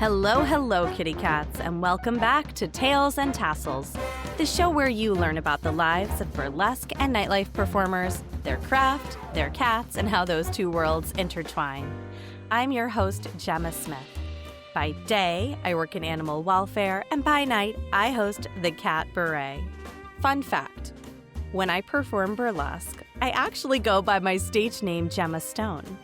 Hello, hello, kitty cats, and welcome back to Tales and Tassels, the show where you learn about the lives of burlesque and nightlife performers, their craft, their cats, and how those two worlds intertwine. I'm your host, Gemma Smith. By day, I work in animal welfare, and by night, I host the Catbaret. Fun fact, when I perform burlesque, I actually go by my stage name, Gemma Stone.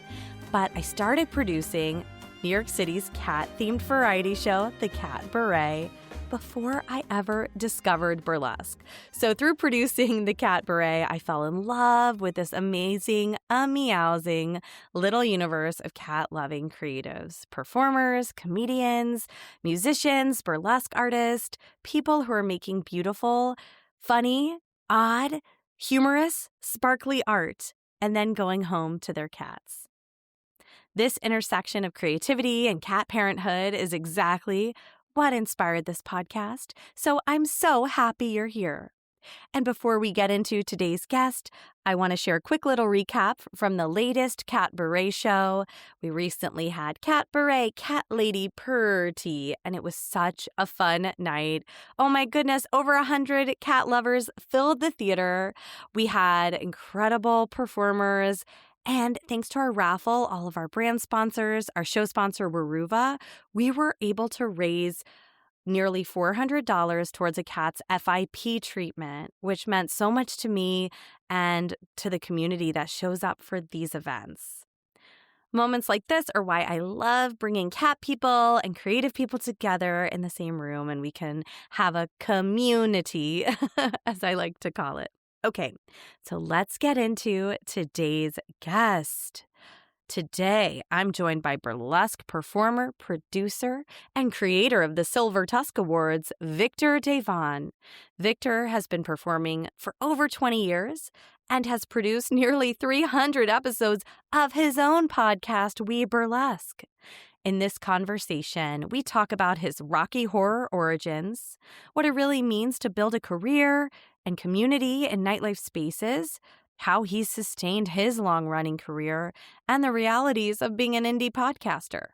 But I started producing New York City's cat-themed variety show, The Catbaret, before I ever discovered burlesque. So through producing The Catbaret, I fell in love with this amazing, meowsing little universe of cat-loving creatives, performers, comedians, musicians, burlesque artists, people who are making beautiful, funny, odd, humorous, sparkly art, and then going home to their cats. This intersection of creativity and cat parenthood is exactly what inspired this podcast, so I'm so happy you're here. And before we get into today's guest, I want to share a quick little recap from the latest Catbaret show. We recently had Catbaret Cat Lady Purty, and it was such a fun night. Oh my goodness, over 100 cat lovers filled the theater. We had incredible performers. And thanks to our raffle, all of our brand sponsors, our show sponsor, Weruva, we were able to raise nearly $400 towards a cat's FIP treatment, which meant so much to me and to the community that shows up for these events. Moments like this are why I love bringing cat people and creative people together in the same room, and we can have a community, as I like to call it. Okay, so let's get into today's guest. Today, I'm joined by burlesque performer, producer, and creator of the Silver Tusk Awards, Viktor Devonne. Viktor has been performing for over 20 years and has produced nearly 300 episodes of his own podcast, We Burlesque. In this conversation, we talk about his Rocky Horror origins, what it really means to build a career and community in nightlife spaces, how he's sustained his long-running career, and the realities of being an indie podcaster.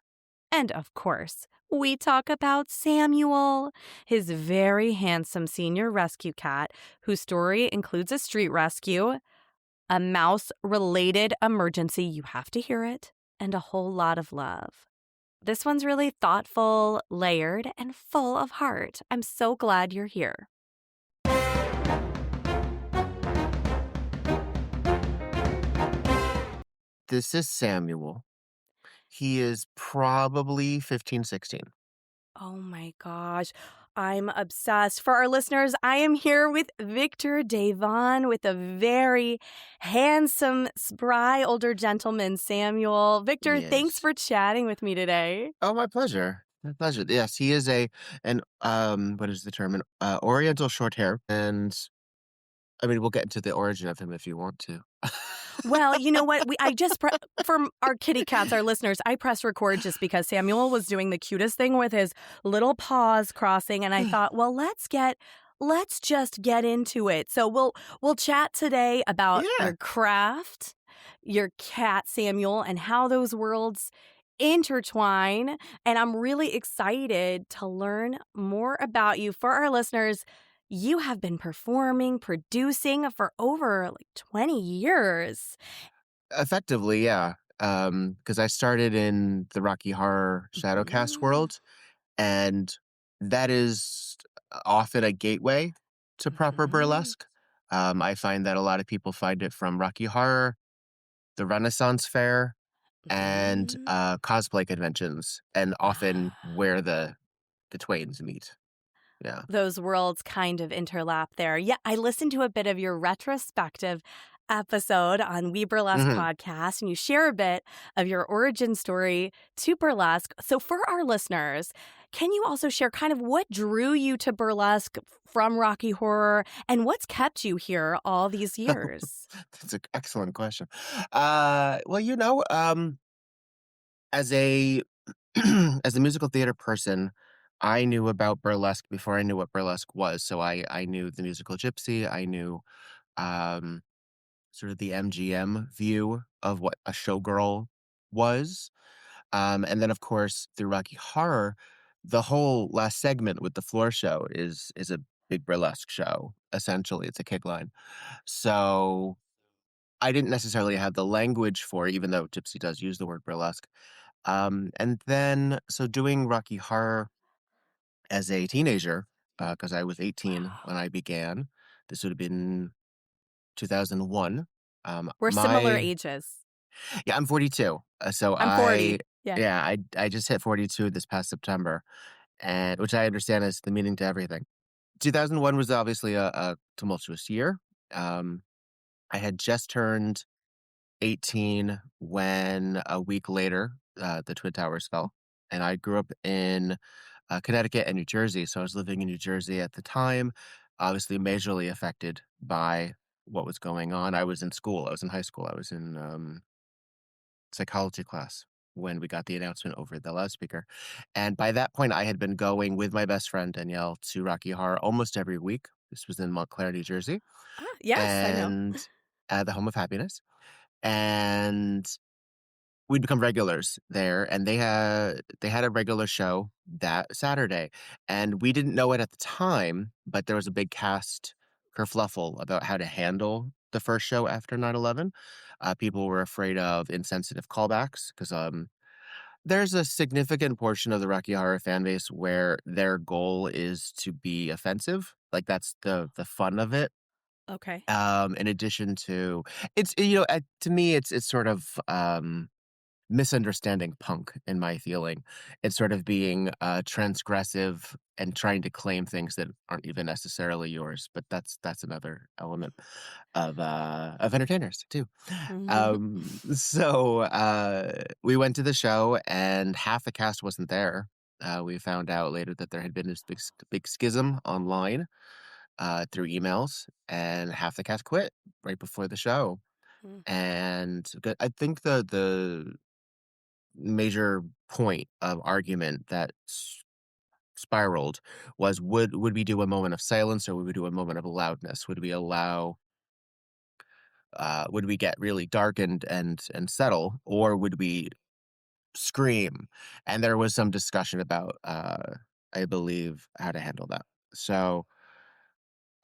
And of course, we talk about Samuel, his very handsome senior rescue cat, whose story includes a street rescue, a mouse-related emergency, you have to hear it, and a whole lot of love. This one's really thoughtful, layered, and full of heart. I'm so glad you're here. This is Samuel. He is probably 15, 16. Oh my gosh, I'm obsessed. For our listeners, I am here with Viktor Devonne with a very handsome, spry older gentleman, Samuel. Viktor, thanks Yes. for chatting with me today. Oh, my pleasure. My pleasure. Yes, he is what is the term? An Oriental short hair. And I mean, we'll get into the origin of him if you want to. Well, you know what? For our kitty cats, our listeners, I pressed record just because Samuel was doing the cutest thing with his little paws crossing, and I thought, well, let's just get into it. So we'll chat today about your craft, your cat Samuel, and how those worlds intertwine. And I'm really excited to learn more about you. For our listeners, you have been performing, producing for over 20 years. Effectively, yeah. Because I started in the Rocky Horror Shadowcast world, and that is often a gateway to proper burlesque. I find that a lot of people find it from Rocky Horror, the Renaissance Fair, and cosplay conventions, and often where the twains meet. Yeah. Those worlds kind of interlap there. Yeah, I listened to a bit of your retrospective episode on We Burlesque podcast, and you share a bit of your origin story to burlesque. So for our listeners, can you also share kind of what drew you to burlesque from Rocky Horror and what's kept you here all these years? That's an excellent question. Well, as a as a musical theater person, I knew about burlesque before I knew what burlesque was. So I knew the musical Gypsy. I knew um, sort of the MGM view of what a showgirl was. And then, of course, through Rocky Horror, the whole last segment with the floor show is a big burlesque show. Essentially, it's a kick line. So I didn't necessarily have the language for it, even though Gypsy does use the word burlesque. And then, so doing Rocky Horror as a teenager, because I was 18 when Wow. I began. This would have been 2001. We're similar My ages. Yeah, I'm 42. So I'm 40. Yeah. yeah, I just hit 42 this past September, and which I understand is the meaning to everything. 2001 was obviously a tumultuous year. Um, I had just turned 18 when a week later, the Twin Towers fell, and I grew up in Connecticut and New Jersey. So I was living in New Jersey at the time, obviously majorly affected by what was going on. I was in school. I was in high school. I was in psychology class when we got the announcement over the loudspeaker. And by that point, I had been going with my best friend Danielle to Rocky Horror almost every week. This was in Montclair, New Jersey, Ah, yes, I know. and the home of happiness. And we'd become regulars there, and they had a regular show that Saturday, and we didn't know it at the time, but there was a big cast kerfluffle about how to handle the first show after 9/11. People were afraid of insensitive callbacks because there's a significant portion of the Rocky Horror fan base where their goal is to be offensive, like, that's the fun of it. Okay. In addition to to me, it's sort of, misunderstanding punk in my feeling. It's sort of being transgressive and trying to claim things that aren't even necessarily yours. But that's another element of entertainers too. Mhm. We went to the show and half the cast wasn't there. We found out later that there had been this big schism online through emails, and half the cast quit right before the show. Mm. And I think the major point of argument that spiraled was would we do a moment of silence or would we do a moment of loudness? Would we get really dark and settle, or would we scream? And there was some discussion about I believe how to handle that. So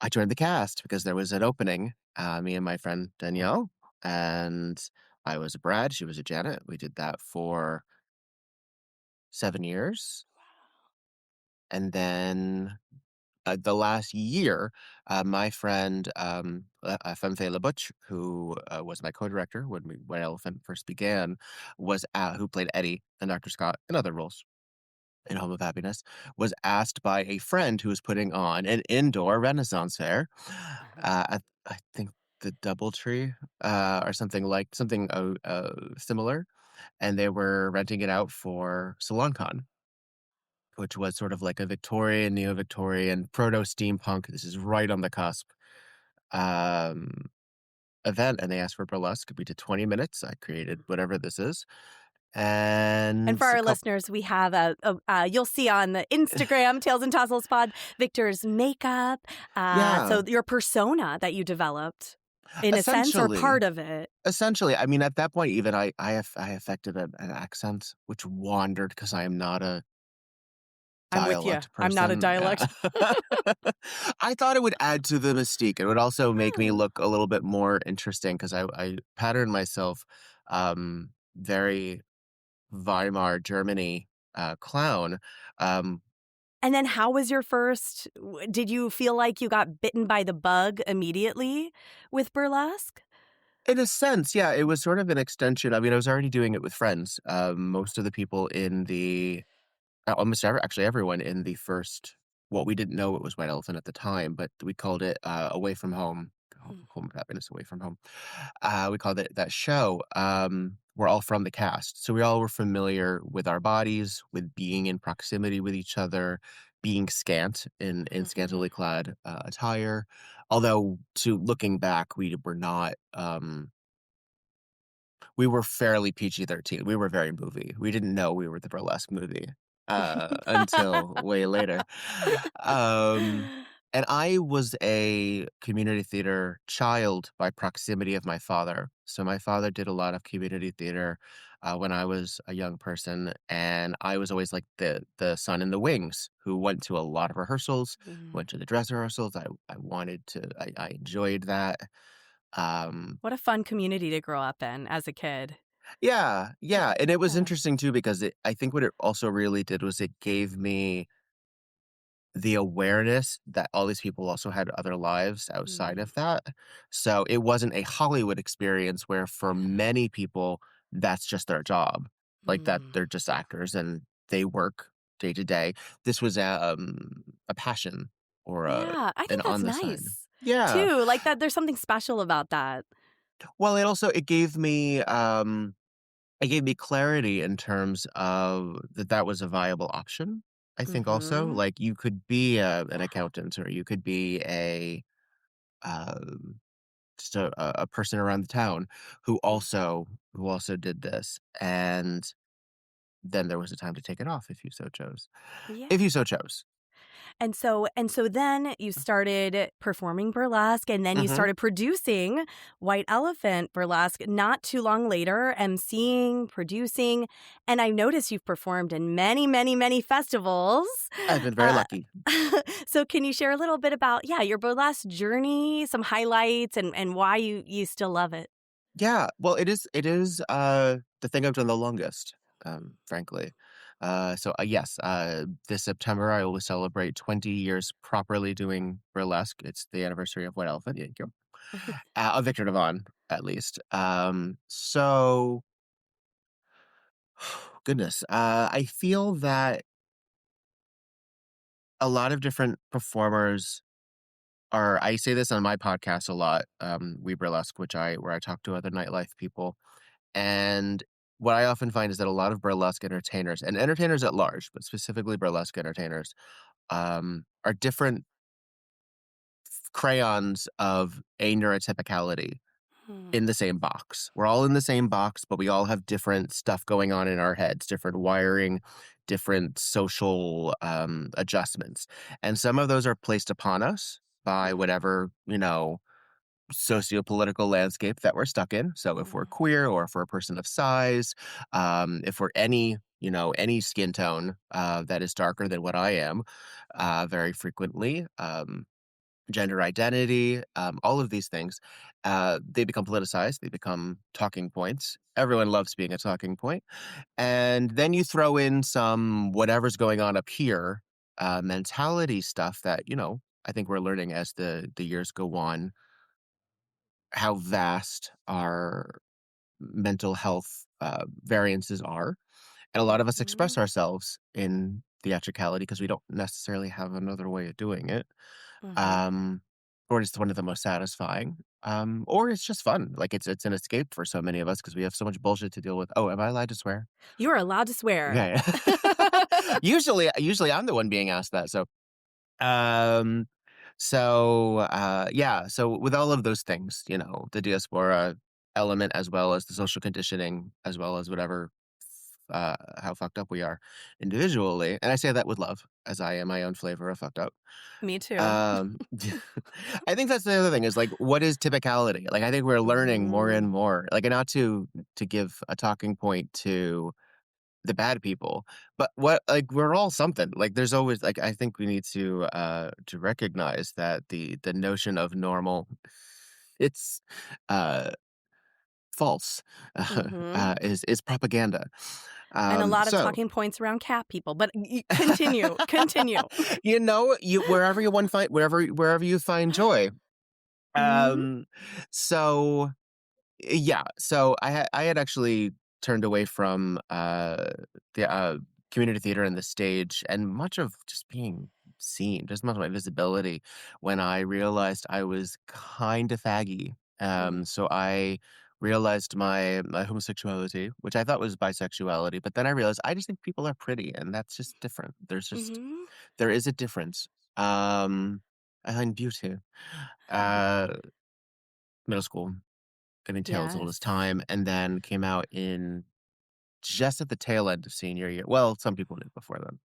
I joined the cast because there was an opening. Me and my friend Danielle, and I was a Brad. She was a Janet. We did that for 7 years. And then the last year, my friend Femfe Labutch, who was my co-director when Elephant first began, who played Eddie and Dr. Scott in other roles in Home of Happiness, was asked by a friend who was putting on an indoor Renaissance fair. I think the DoubleTree or something similar, and they were renting it out for SalonCon, which was sort of like a Victorian, neo-Victorian, proto-steampunk, this is right on the cusp, um, event, and they asked for burlesque. We did 20 minutes. I created whatever this is, And and for a our coup listeners, we have you'll see on the Instagram, Tails and Tassels Pod, Victor's makeup. Yeah, So your persona that you developed, in a sense, or essentially. part of it. Essentially, I mean, at that point, even I affected an accent which wandered because I am not a I'm with you. dialect I'm not a person. dialect. I thought it would add to the mystique. It would also make me Ah. look a little bit more interesting because I patterned myself very Weimar Germany clown. Um, And then how was your did you feel like you got bitten by the bug immediately with burlesque? in a sense, yeah, it was sort of an extension. I mean, I was already doing it with friends. Most of the people almost actually everyone in the first, well, we didn't know it was White Elephant at the time, but we called it Away from Home, Mm. Home of Happiness, Away from Home. We called it that show. We're all from the cast, so we all were familiar with our bodies, with being in proximity with each other, being scant in Mhm. scantily clad attire. Although, to looking back, we were not. We were fairly PG-13. We were very movie. We didn't know we were the burlesque movie, until way later. Um, And I was a community theater child by proximity of my father. So my father did a lot of community theater when I was a young person, and I was always like the son in the wings who went to a lot of rehearsals, Mm. went to the dress rehearsals. I wanted to. I enjoyed that. Um, What a fun community to grow up in as a kid. yeah, yeah, and it was Yeah. interesting too because I think what it also really did was it gave me the awareness that all these people also had other lives outside Mm. of that. So it wasn't a Hollywood experience where for many people, that's just their job. Like that Mm. they're just actors and they work day to day. This was a passion or Yeah, I an think that's on the side. nice Yeah. too. Like that, there's something special about that. Well, it gave me clarity in terms of that was a viable option. I think also, Hmm. like, you could be an Yeah. accountant or you could be um, just a person around the town who Mm. also did this, and then there was a time to take it off if you so chose. Yeah. If you so chose. And so then you started performing burlesque and then you Mhm. started producing White Elephant Burlesque not too long later, emceeing, producing, and I noticed you've performed in many, many, many festivals. I've been very Uh, lucky. so can you share a little bit about, yeah, your burlesque journey, some highlights and why you still love it? Yeah, well, it is, the thing I've done the longest, frankly. Yes, this September, I will celebrate 20 years properly doing burlesque. It's the anniversary of White Elephant, thank you. Of Victor Devonne, at least. Goodness, I feel that a lot of different performers I say this on my podcast a lot, We Burlesque, where I talk to other nightlife people. And what I often find is that a lot of burlesque entertainers and entertainers at large, but specifically burlesque entertainers, are different crayons of a neurotypicality Hmm. in the same box. We're all in the same box, but we all have different stuff going on in our heads, different wiring, different social adjustments. And some of those are placed upon us by Mhm. whatever, sociopolitical landscape that we're stuck in. So if we're Mhm. queer or if we're a person of size, if we're any skin tone that is darker than what I am, very frequently, gender identity, all of these things, they become politicized. They become talking points. Everyone loves being a talking point. And then you throw in some whatever's going on up here mentality stuff that I think we're learning as the years go on how vast our mental health variances are. And a lot of us express Mhm. ourselves in theatricality because we don't necessarily have another way of doing it. Mhm. Um, or it's one of the most satisfying. Or it's just fun. Like it's an escape for so many of us because we have so much bullshit to deal with. Oh, am I allowed to swear? You are allowed to swear. Okay. Usually I'm the one being asked that. Um, yeah, so with all of those things, the diaspora element as well as the social conditioning, as well as whatever, how fucked up we are individually, and I say that with love, as I am my own flavor of fucked up. Me too. Um, I think that's the other thing is like, what is typicality? Like, I think we're learning more and Mhm. more, like, and not to give a talking point to the bad people, but what like, we're all something. Like, there's always like, I think we need to recognize that the notion of normal, it's, uh, false, Mhm. is propaganda. And a lot of So, talking points around cat people, but continue, continue. wherever wherever you find joy. Mhm. Um, so Yeah, so I had actually turned away from, the, community theater and the stage and much of just being seen, just much of my visibility when I realized I was kinda faggy. Mm. So I realized my homosexuality, which I thought was bisexuality, but then I realized I just think people are pretty, and that's just different. Mhm. There is a difference. I find beauty. Uh, Middle school. Getting Tale as Old as Yes. Time, and then came out in just at the tail end of senior year. Well, some people knew before then.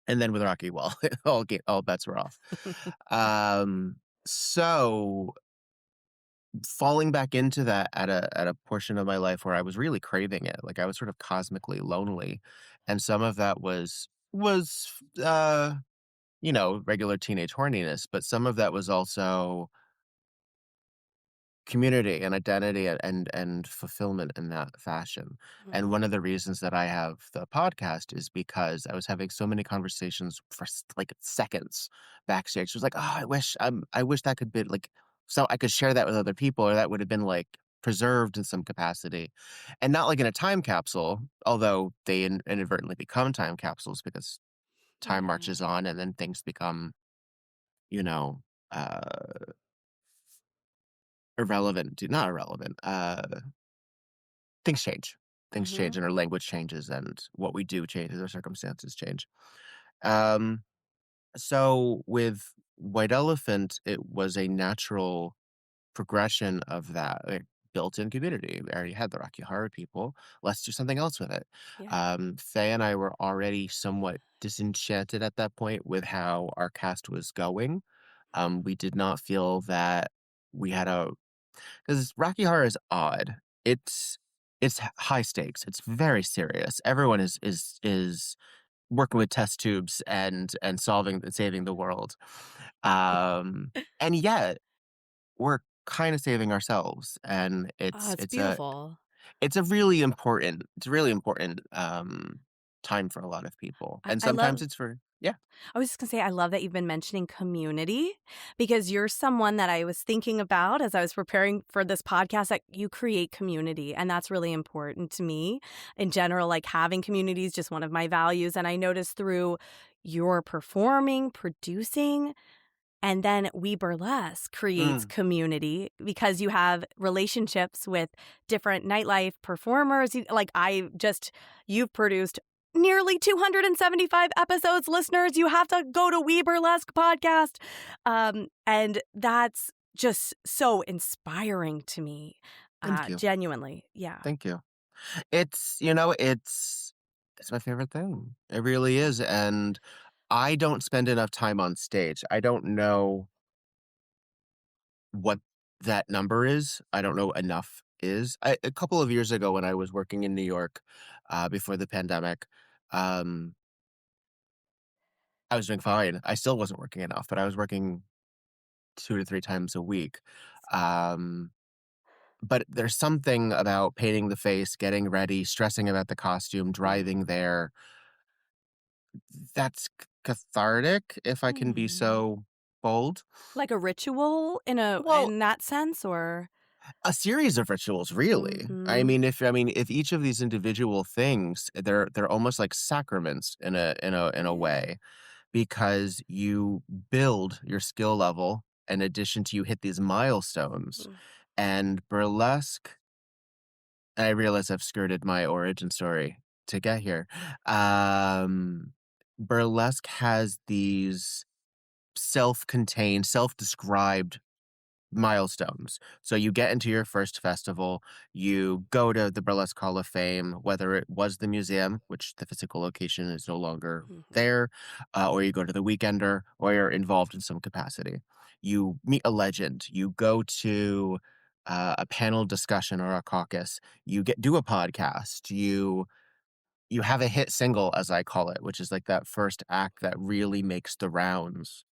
And then with Rocky, well, all bets were off. Um, so falling back into that at a portion of my life where I was really craving it, like I was sort of cosmically lonely, and some of that was regular teenage horniness, but some of that was also community and identity and fulfillment in that fashion. And one Mhm. of the reasons that I have the podcast is because I was having so many conversations for like seconds backstage. It was like, oh, I wish that could be like, so I could share that with other people, or that would have been like preserved in some capacity, and not like in a time capsule, although they inadvertently become time capsules because time Yeah. marches on and then things become, you know, uh, irrelevant, not irrelevant, things change. Things change Mhm. and our language changes and what we do changes, our circumstances change. Um, so with White Elephant, it was a natural progression of that, like, built-in community. We already had the Rocky Horror people. Let's do something else with it. Yeah. Faye and I were already somewhat disenchanted at that point with how our cast was going. We did not feel that we had a because Rocky Horror is odd. It's high stakes. It's very serious. Everyone is working with test tubes and solving and saving the world. And yet we're kind of saving ourselves, and Oh, it's it's it's a beautiful. it's a really important time for a lot of people. And I sometimes love it's for yeah. I was just gonna say, I love that you've been mentioning community because you're someone that I was thinking about as I was preparing for this podcast, that you create community. And that's really important to me in general. Like having community is just one of my values. And I noticed through your performing, producing, and then We Burlesque creates Mm, community because you have relationships with different nightlife performers. You've produced nearly 275 episodes, listeners. You have to go to We Burlesque podcast. And that's just so inspiring to me. thank you. Genuinely. Yeah. Thank you. It's my favorite thing. It really is, and I don't spend enough time on stage. I don't know what that number is. I don't know enough is. A couple of years ago when I was working in New York, before the pandemic, um, I was doing fine. I still wasn't working enough, but I was working 2 to 3 times a week. Um, but there's something about painting the face, getting ready, stressing about the costume, driving Mm. there, that's cathartic, if I can be Mm. so bold. Like a ritual Well, in that sense, or? a series of rituals, really. Mm-hmm. I mean, if each of these individual things, they're almost like sacraments in a Yeah. way, because you build your skill level in addition to you hit these milestones. Mm. And burlesque, I realize I've skirted my origin story to get here. Um, Burlesque has these self-contained, self-described milestones. So you get into your first festival, you go to the Burlesque Hall of Fame, whether it was the museum, which the physical location is no longer Mhm. there, or you go to the Weekender, or you're involved in some capacity. You meet a legend. You go to a panel discussion or a caucus. You do a podcast. You have a hit single, as I call it, which is like that first act that really makes the rounds,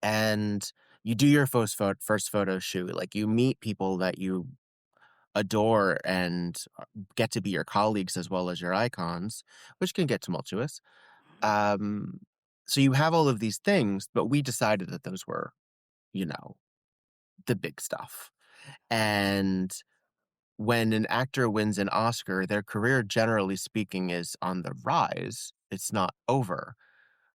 and you do your first photo shoot. Like, you meet people that you adore and get to be your colleagues as well as your icons, which can get tumultuous. Um, so you have all of these things, but we decided that those were, you know, the big stuff. And when an actor wins an Oscar, their career, generally speaking, is on the rise. It's not over.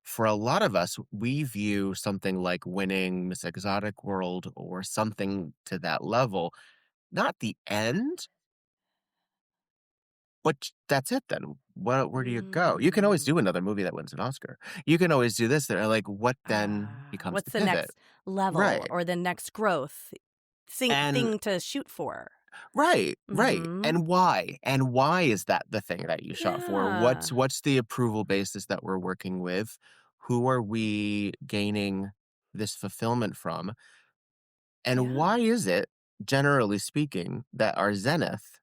For a lot of us, we view something like winning Miss Exotic World or something to that level, not the end, but that's it then. Where do you go? You can always do Mm. another movie that wins an Oscar. You can always do this. There, like, what then Ah, becomes the what's the pivot? next level Right. or the next growth And thing to shoot for? Right, right. Mm-hmm. And why? And why is that the thing that you shot for? Yeah. What's the approval basis that we're working with? Who are we gaining this fulfillment from? And Yeah. why is it, generally speaking, that our zenith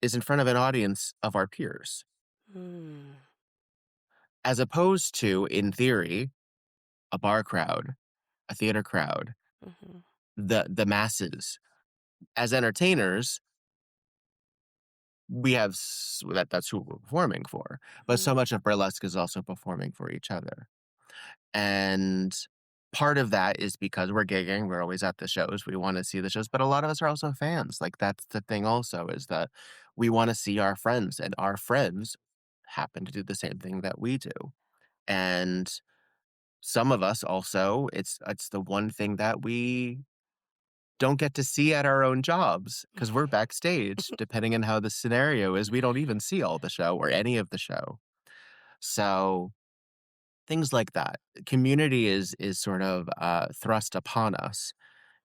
is in front of an audience of our peers, Mm. as opposed to, in theory, a bar crowd, a theater crowd, Mm-hmm. the masses? As entertainers, we have that's who we're performing for. But so much of burlesque is also performing for each other. And part of that is because we're gigging, we're always at the shows, we want to see the shows, but a lot of us are also fans. Like that's the thing also is that we want to see our friends and our friends happen to do the same thing that we do. And some of us also, it's the one thing that we don't get to see at our own jobs because we're backstage. Depending on how the scenario is, we don't even see all the show or any of the show. So things like that. Community is sort of thrust upon us.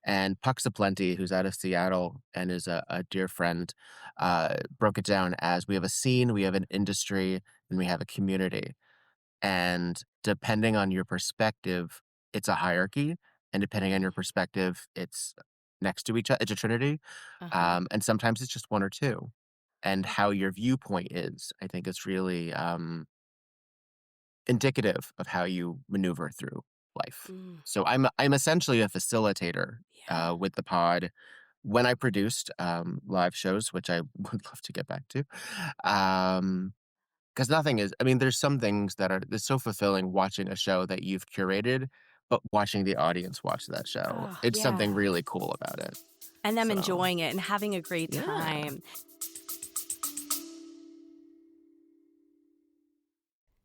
And Puck's Aplenty, who's out of Seattle and is a dear friend, broke it down as we have a scene, we have an industry, and we have a community. And depending on your perspective, it's a hierarchy. And depending on your perspective, it's next to each other. It's a trinity. Uh-huh. And sometimes it's just one or two. And how your viewpoint is, I think, is really indicative of how you maneuver through life. Mm. So I'm essentially a facilitator Yeah. with the pod. When I produced live shows, which I would love to get back to, because nothing is. I mean, there's some things that are it's so fulfilling watching a show that you've curated, but watching the audience watch that show, Oh, it's something yeah. really cool about it. And them So enjoying it and having a great yeah, time.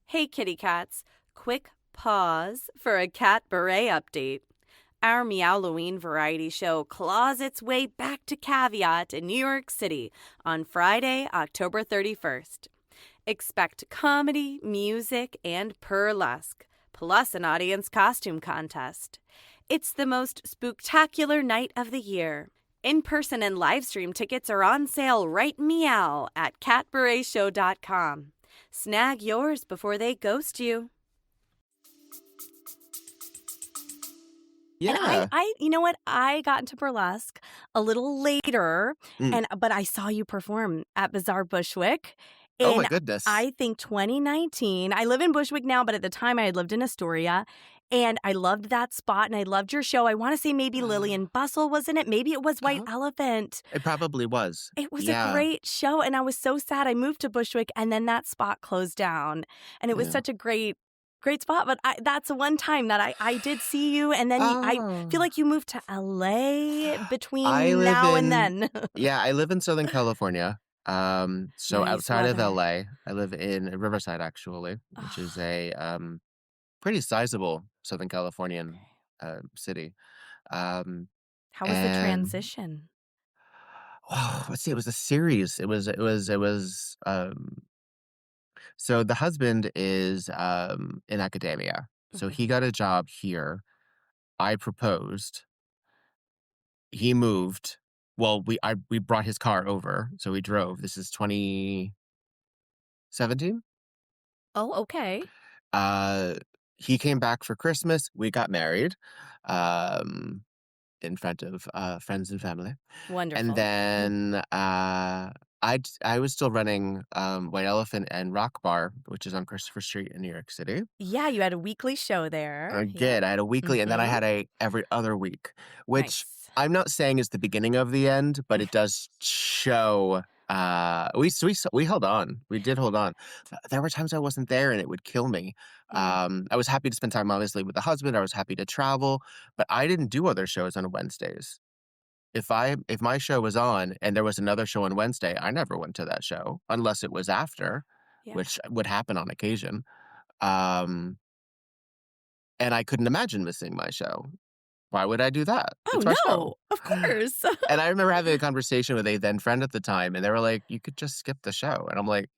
Hey, kitty cats. Quick pause for a Catbaret update. Our Meowloween variety show claws its way back to Caveat in New York City on Friday, October 31st. Expect comedy, music, and burlesque, plus an audience costume contest. It's the most spooktacular night of the year. In-person and live stream tickets are on sale right meow at catbaretshow.com. Snag yours before they ghost you. And yeah. you know what? I got into burlesque a little later, Mm. but I saw you perform at Bazaar Bushwick Oh my in, goodness. I think, 2019. I live in Bushwick now, but at the time I had lived in Astoria, and I loved that spot, and I loved your show. I want to say maybe Lillian Bustle was in it. Maybe it was White Uh-huh. Elephant. It probably was. It was a Yeah. great show, and I was so sad. I moved to Bushwick, and then that spot closed down, and it was Yeah. such a great spot. But that's the one time that I did see you, and then I feel Oh. like you moved to LA I between live now and in then. yeah, I live in Southern California. So Nice outside of weather. LA, I live in Riverside actually, which is Oh, a pretty sizable Southern Californian okay. city. Um How was the and transition? let's see, it was a series. It was so the husband is in academia. So Mhm. he got a job here. I proposed. He moved. Well, we brought his car over, so we drove. This is 2017. Oh, okay. Uh, he came back for Christmas. We got married, um, in front of friends and family, and Wonderful. then I was still running White Elephant and Rock Bar, which is on Christopher Street in New York City. Yeah, you had a weekly show there. I Yep. did. I had a weekly, and then I Mhm. had a every other week, which Nice. I'm not saying is the beginning of the end, but it does show. We held on. We did hold on. There were times I wasn't there, and it would kill me. Mm. I was happy to spend time, obviously, with the husband. I was happy to travel, but I didn't do other shows on Wednesdays. If my show was on and there was another show on Wednesday, I never went to that show unless it was after, Yeah. which would happen on occasion. Um, and I couldn't imagine missing my show. Why would I do that? Oh, It's my show. no. Of course. And I remember having a conversation with a then friend at the time, and they were like, "You could just skip the show." And I'm like,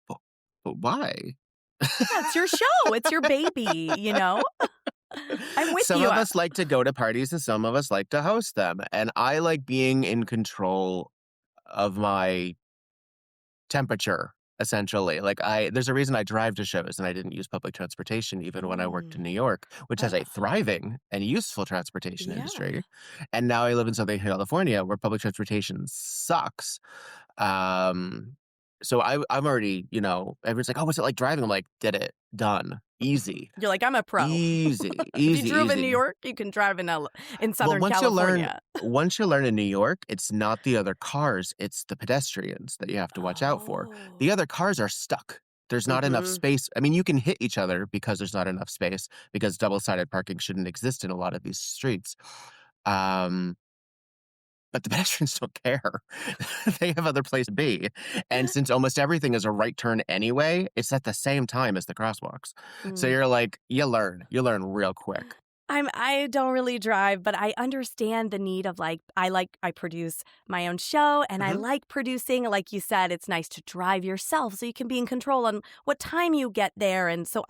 "But, but why?" Yeah, it's your show. It's your baby, you know? I'm with Some you. of us like to go to parties and some of us like to host them. And I like being in control of my temperature, essentially. Like there's a reason I drive to shows and I didn't use public transportation even when I worked in Mm. New York, which has a Oh, thriving and useful transportation yeah. industry. And now I live in Southern California where public transportation sucks. Um, so I'm already, everyone's like, "Oh, what's it like driving?" I'm like, "Did it. Done. Easy. You're like, I'm a pro. Easy. If you Easy, drove in New easy." York, you can drive in Well, Southern California. once you learn in New York, it's not the other cars, it's the pedestrians that you have to watch out for. The Oh. other cars are stuck. There's not enough Mhm. space. I mean, you can hit each other because there's not enough space because double-sided parking shouldn't exist in a lot of these streets. Um, but the pedestrians don't care. They have other place to be. And since almost everything is a right turn anyway, it's at the same time as the crosswalks. So Mm. you're like, you learn real quick. I don't really drive, but I understand the need of I produce my own show and I Mhm. like producing. Like you said, it's nice to drive yourself so you can be in control on what time you get there. And so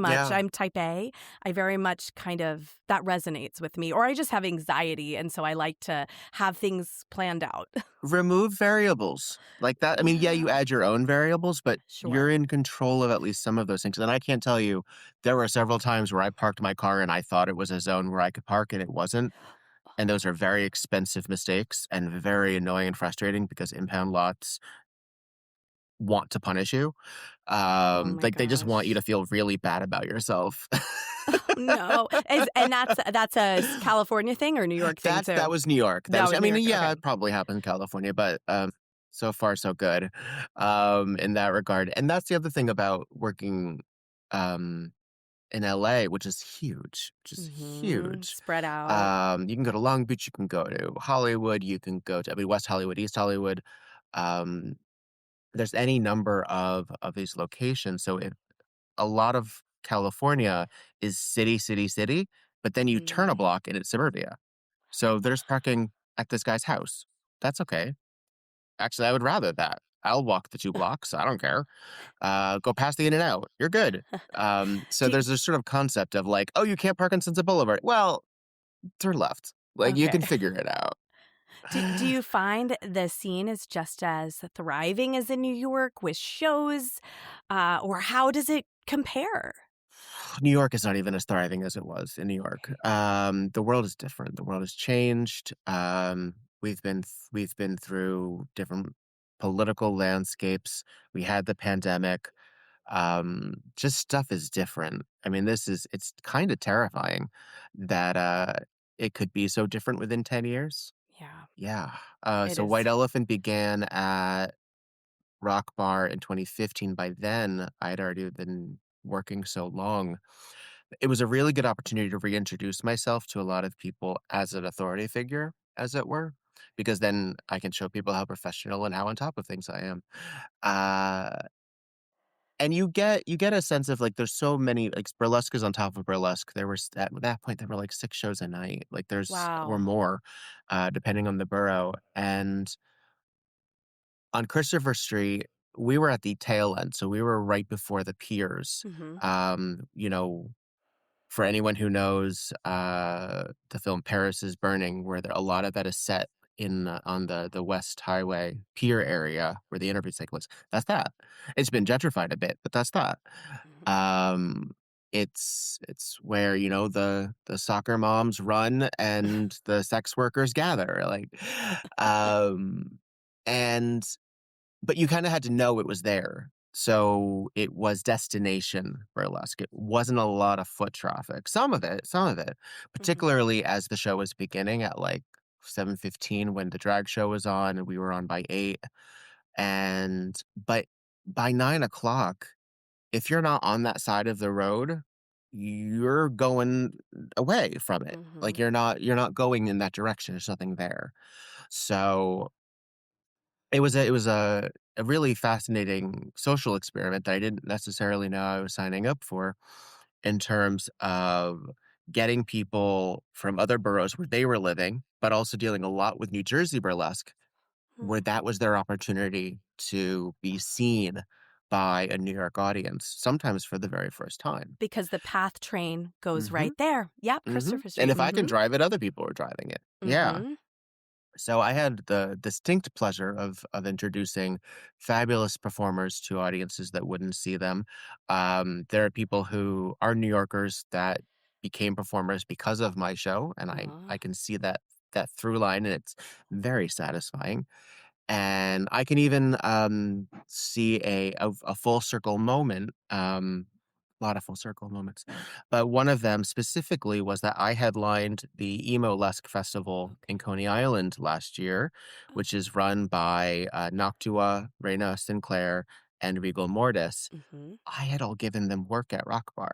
Yeah. I'm type A. I very much kind of that resonates with me. Or I just have anxiety. And so I like to have things planned out. Remove variables like that. I mean, yeah, you Yeah, add your own variables, but you're sure. in control of at least some of those things. And I can't tell you, there were several times where I parked my car and I thought it was a zone where I could park and it wasn't. And those are very expensive mistakes and very annoying and frustrating because impound lots want to punish you. Oh my Like they just want you gosh. to feel really bad about yourself. Oh no. And that's a California thing or New York thing That too? was New York. That That was was I New mean, York. yeah, Okay. it probably happened in California, but, so far so good, in that regard, and that's the other thing about working, um, in LA, which is huge, which is Mhm. huge. Spread out. You can go to Long Beach, you can go to Hollywood, you can go to I mean, West Hollywood, East Hollywood, um, there's any number of these locations, so if a lot of California is city, city, city, but then you turn a Mhm. block and it's suburbia. So there's parking at this guy's house. That's okay. Actually, I would rather that. I'll walk the 2 blocks, I don't care. Go past the In-N-Out, you're good. So Do there's this sort of concept of like, "Oh, you can't park on Sunset Boulevard." Well, turn left. Like, you okay. can figure it out. Do you find the scene is just as thriving as in New York with shows, or how does it compare? New York is not even as thriving as it was in New York. The world is different. The world has changed. We've been through different political landscapes. We had the pandemic. Just stuff is different. I mean, it's kind of terrifying that it could be so different within 10 years. Yeah, Yeah. it So is. White Elephant began at Rock Bar in 2015. By then, I'd already been working so long. It was a really good opportunity to reintroduce myself to a lot of people as an authority figure, as it were, because then I can show people how professional and how on top of things I am. Uh, and you get a sense of like there's so many like burlesque is on top of burlesque. At that point there were like 6 shows a night, like there's or Wow. more, depending on the borough. And on Christopher Street, we were at the tail end, so we were right before the piers. Mhm. You know, for anyone who knows, the film Paris is Burning, where a lot of that is set in, on the West Highway pier area where the interview take place. That's that. It's been gentrified a bit, but that's that. Mhm. Um, it's where, the soccer moms run and the sex workers gather, like, um, and but you kinda had to know it was there. So, it was destination burlesque. It wasn't a lot of foot traffic. Some of it, Mhm. particularly as the show was beginning at, like, 7:15 when the drag show was on, and we were on by 8, but by 9 o'clock, if you're not on that side of the road, you're going away from it. Like, Mhm. you're not going in that direction, there's nothing there. So it was a really fascinating social experiment that I didn't necessarily know I was signing up for in terms of getting people from other boroughs where they were living, but also dealing a lot with New Jersey burlesque, where Mhm. that was their opportunity to be seen by a New York audience, sometimes for the very first time. Because the PATH train goes Mhm, right there. Yep, mhm, Christopher and Street. if I can Mhm. drive it, other people are driving it. Yeah. Mhm. So I had the distinct pleasure of introducing fabulous performers to audiences that wouldn't see them. There are people who are New Yorkers that became performers because of my show, and I Aw. can see that through line, and it's very satisfying. And I can even see a full circle moment. A lot of full circle moments, but one of them specifically was that I headlined the Emo-Lesque Festival in Okay. Coney Island last year, which is run by Noctua, Reina Sinclair, and Regal Mortis. Mhm. I had all given them work at Rock Bar,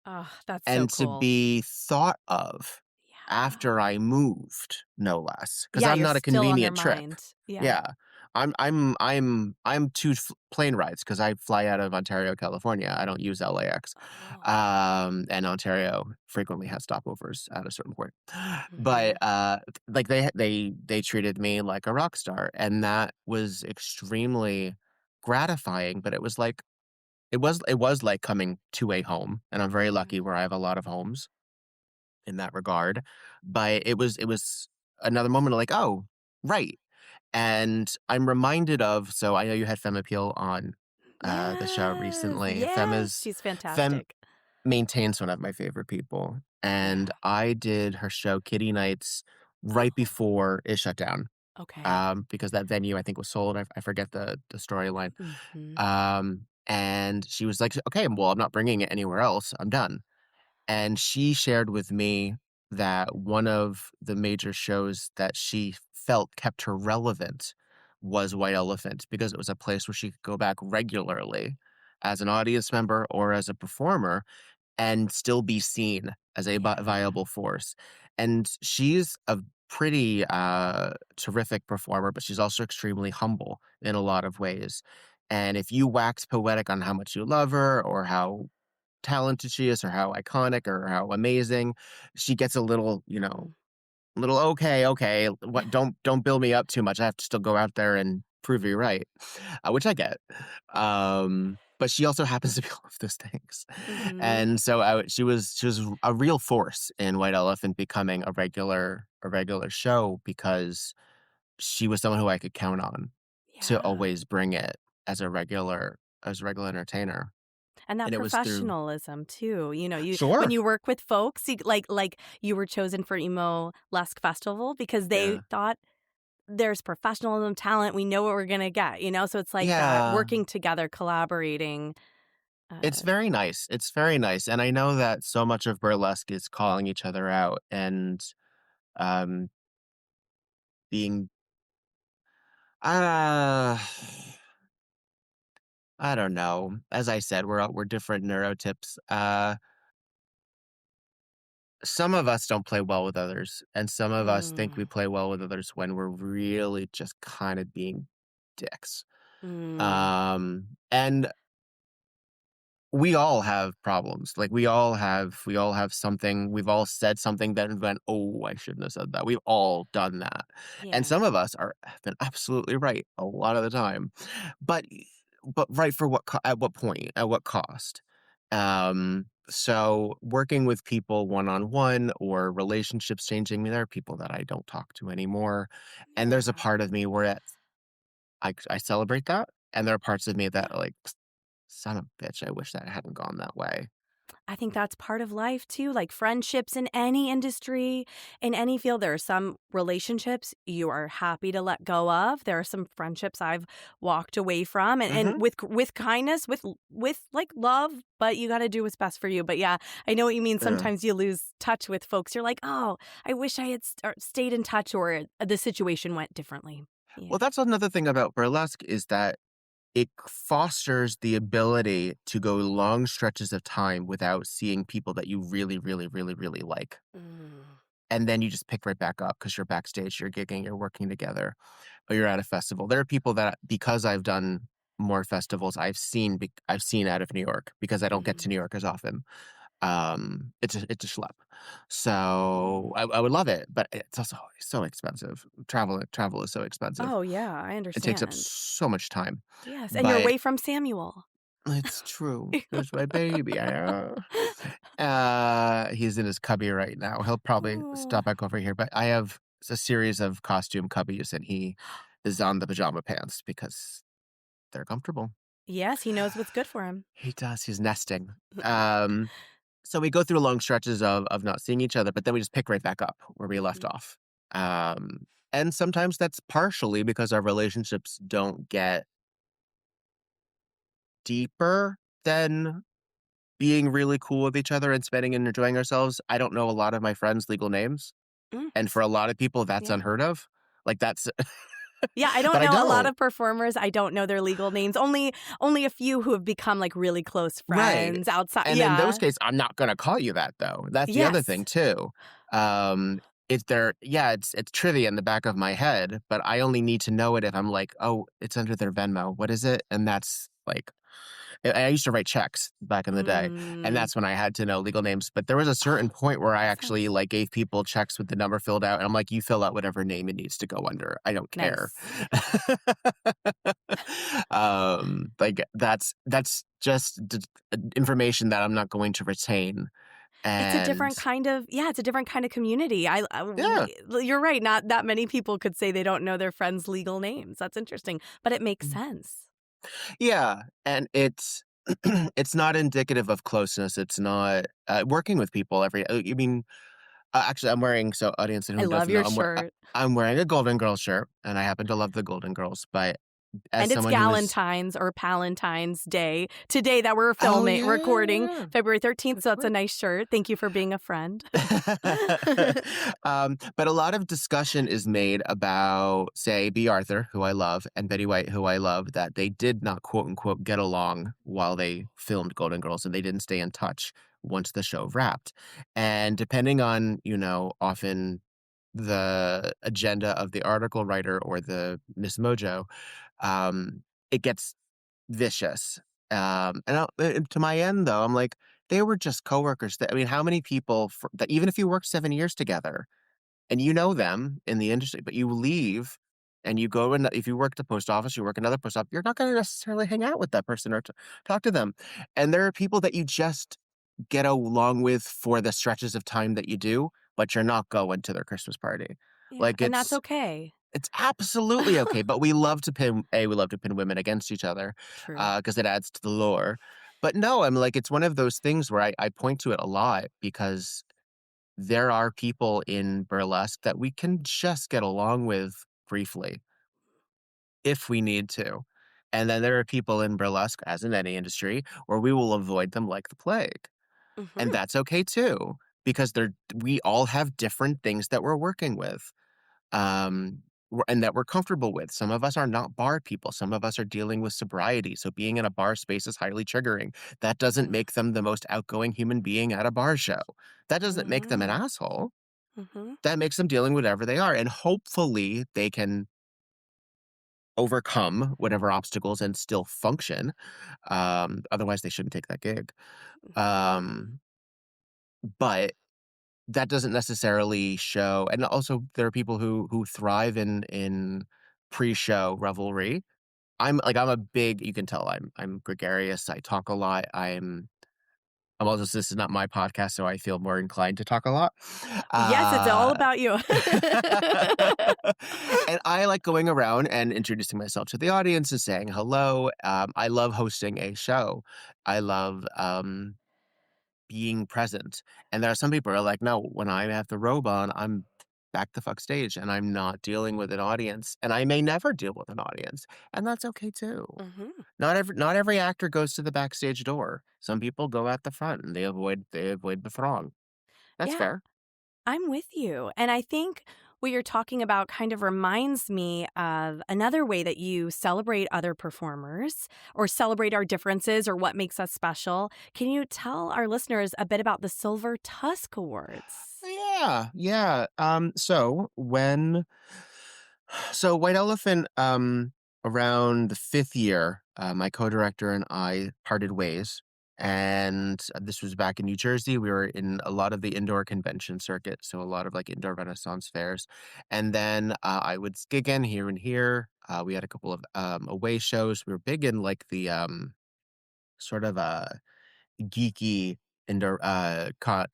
Oh, that's so and to cool. be thought of Yeah. after I moved, no less, because 'cause Yeah, I'm you're not a still on their convenient trip. mind. Yeah. Yeah. I'm 2 plane rides because I fly out of Ontario, California. I don't use LAX. Oh. And Ontario frequently has stopovers at a certain point. But, Mhm. like, they treated me like a rock star, and that was extremely gratifying, but it was like coming to a home, and I'm very lucky Mhm. where I have a lot of homes in that regard. But it was another moment of like, "Oh, right." And I'm reminded of, so I know you had Femme Appeal on, the show Yes, recently. yes, she's Femme fantastic. maintains one of my favorite people, and Yeah. I did her show Kitty Nights right Oh, before it shut down, okay. because that venue, I think, was sold. I forget the storyline. Mhm. And she was like, "Okay, well, I'm not bringing it anywhere else. I'm done." And she shared with me that one of the major shows that she felt kept her relevant was White Elephant because it was a place where she could go back regularly as an audience member or as a performer and still be seen as a Yeah. viable force. And she's a pretty terrific performer, but she's also extremely humble in a lot of ways. And if you wax poetic on how much you love her or how talented she is or how iconic or how amazing, she gets a little, Mhm. little, "Okay, okay, what don't build me up too much. I have to still go out there and prove you right," which I get. But she also happens to be all of those things. Mhm. And so she was a real force in White Elephant becoming a regular show because she was someone who I could count on to Yeah. always bring it as a regular entertainer. And that And it was through professionalism too. You when Sure. you work with folks, like you were chosen for Emo Lesque Festival because they Yeah. thought there's professionalism, talent, we know what we're gonna get. So it's like that Yeah. working together, collaborating. It's Uh, very nice. It's very nice, and I know that so much of burlesque is calling each other out and, um, being uh, I don't know. As I said, we're different neurotypes. Some of us don't play well with others, and some of us think we mm, play well with others when we're really just kinda being dicks. mm, And we all have problems. Like, we all have something we've all said something that went, "Oh, I shouldn't have said that." We've all done that. And yeah. some of us have been absolutely right a lot of the time. But but right for at what point? At what cost? So working with people one-on-one or relationships changing me, there are people that I don't talk to anymore, and there's a Yeah. part of me where I celebrate that, and there are parts of me that Yeah. are like, "Son of a bitch, I wish that hadn't gone that way." I think that's part of life too, like friendships in any industry, in any field. There are some relationships you are happy to let go of. There are some friendships I've walked away from, and Mhm. with kindness, with like love, but you got to do what's best for you. But yeah, I know what you mean. Yeah. Sometimes you lose touch with folks. You're like, oh, I wish I had stayed in touch, or the situation went differently. Well, Yeah. that's another thing about burlesque is that it fosters the ability to go long stretches of time without seeing people that you really, really, really, really like. Mm. And then you just pick right back up because you're backstage, you're gigging, you're working together, or you're at a festival. There are people that because I've done more festivals, I've seen out of New York because I don't get to Mhm. New York as often. It's a schlep. So Mm. I would love it, but it's also so expensive. Travel is so expensive. Oh yeah, I It takes up understand. so much time. Yes, and you're But away from Samuel. It's true. There's my baby. He's in his cubby right now. He'll probably Oh. stop back over here, but I have a series of costume cubbies, and he is on the pajama pants because they're comfortable. Yes, he knows what's good for him. He does. He's nesting. Um, so we go through long stretches of not seeing each other, but then we just pick right back up where we left Mhm. off. And sometimes that's partially because our relationships don't get deeper than being really cool with each other and spending and enjoying ourselves. I don't know a lot of my friends' legal names, Mm, and for a lot of people, that's yeah. unheard of. Like, that's Yeah, I don't but I know a lot don't. of performers. I don't know their legal names. Only a few who have become, like, really close Right. friends outside. And in those Yeah. cases, I'm not gonna call you that, though. That's the other Yes. thing too. It's there yeah, it's trivia in the back of my head, but I only need to know it if I'm like, "Oh, it's under their Venmo. What is it?" And that's, like I used to write checks back in the day, and Mm. that's when I had to know legal names, but there was a certain Oh, point where I makes actually, sense. like, gave people checks with the number filled out, and I'm like, "You fill out whatever name it needs to go under. I don't care." Nice. Like, that's just information that I'm not going to retain, It's a and different kind of yeah, it's a different kind of community. yeah. You're right, not that many people could say they don't know their friends' legal names. That's interesting, but it makes Mm. sense. Yeah, and it's it's not indicative of closeness, it's not working with people I mean, actually, I'm wearing so audience and I who love doesn't know, your shirt. I'm wearing a Golden Girls shirt, and I happen to love the Golden Girls, but as And it's someone who is Galentine's or Palentine's Day today that we're Oh, recording yeah. February 13th, That's so that's a great. nice shirt. Thank you for being a friend. But a lot of discussion is made about, say, B. Arthur, who I love, and Betty White, who I love, that they did not quote unquote get along while they filmed Golden Girls, and they didn't stay in touch once the show wrapped. And depending on, often the agenda of the article writer or the Miss Mojo, um, it gets vicious. To my end, though, I'm like, they were just coworkers. I mean, how many people that even if you work 7 years together and you know them in the industry, but you leave and you go and if you work at the post office, you work another post office, you're not going to necessarily hang out with that person or talk to them. And there are people that you just get along with for the stretches of time that you do, but you're not going to their Christmas party. Yeah, Like and that's okay. it's absolutely okay, but we love to pin women against each other, True. because it adds to the lore. But no, I'm like, it's one of those things where I point to it a lot because there are people in burlesque that we can just get along with briefly if we need to. And then there are people in burlesque, as in any industry, where we will avoid them like the plague. And Mhm, that's okay too, because we all have different things that we're working with. um, and that we're comfortable with. Some of us are not bar people. Some of us are dealing with sobriety. So being in a bar space is highly triggering. That doesn't mhm, make them the most outgoing human being at a bar show. That doesn't make them an mhm, asshole. mhm. That makes them dealing with whatever they are. And hopefully they can overcome whatever obstacles and still function. Otherwise, they shouldn't take that gig. Um, but that doesn't necessarily show, and also there are people who thrive in pre-show revelry. I'm a big you can tell I'm gregarious, I talk a lot, I'm also this is not my podcast, so I feel more inclined to talk a lot. Yes, it's all Uh about you. and I like going around and introducing myself to the audience and saying hello. I love hosting a show. I love, being present. And there are some people who are like, no, when I have the robe on, I'm back the fuck stage and I'm not dealing with an audience. And I may never deal with an audience. And that's okay too. Mhm. Not every actor goes to the backstage door. Some people go out the front and they avoid the throng. That's Yeah, fair. I'm with you. And I think what you're talking about kind of reminds me of another way that you celebrate other performers or celebrate our differences or what makes us special. Can you tell our listeners a bit about the Silver Tusk Awards? Yeah, yeah. So White Elephant, around the fifth year, my co-director and I parted ways, and this was back in New Jersey. We were in a lot of the indoor convention circuit, so a lot of like indoor Renaissance fairs, and then I would gig in here and here. We had a couple of away shows. We were big in like sort of geeky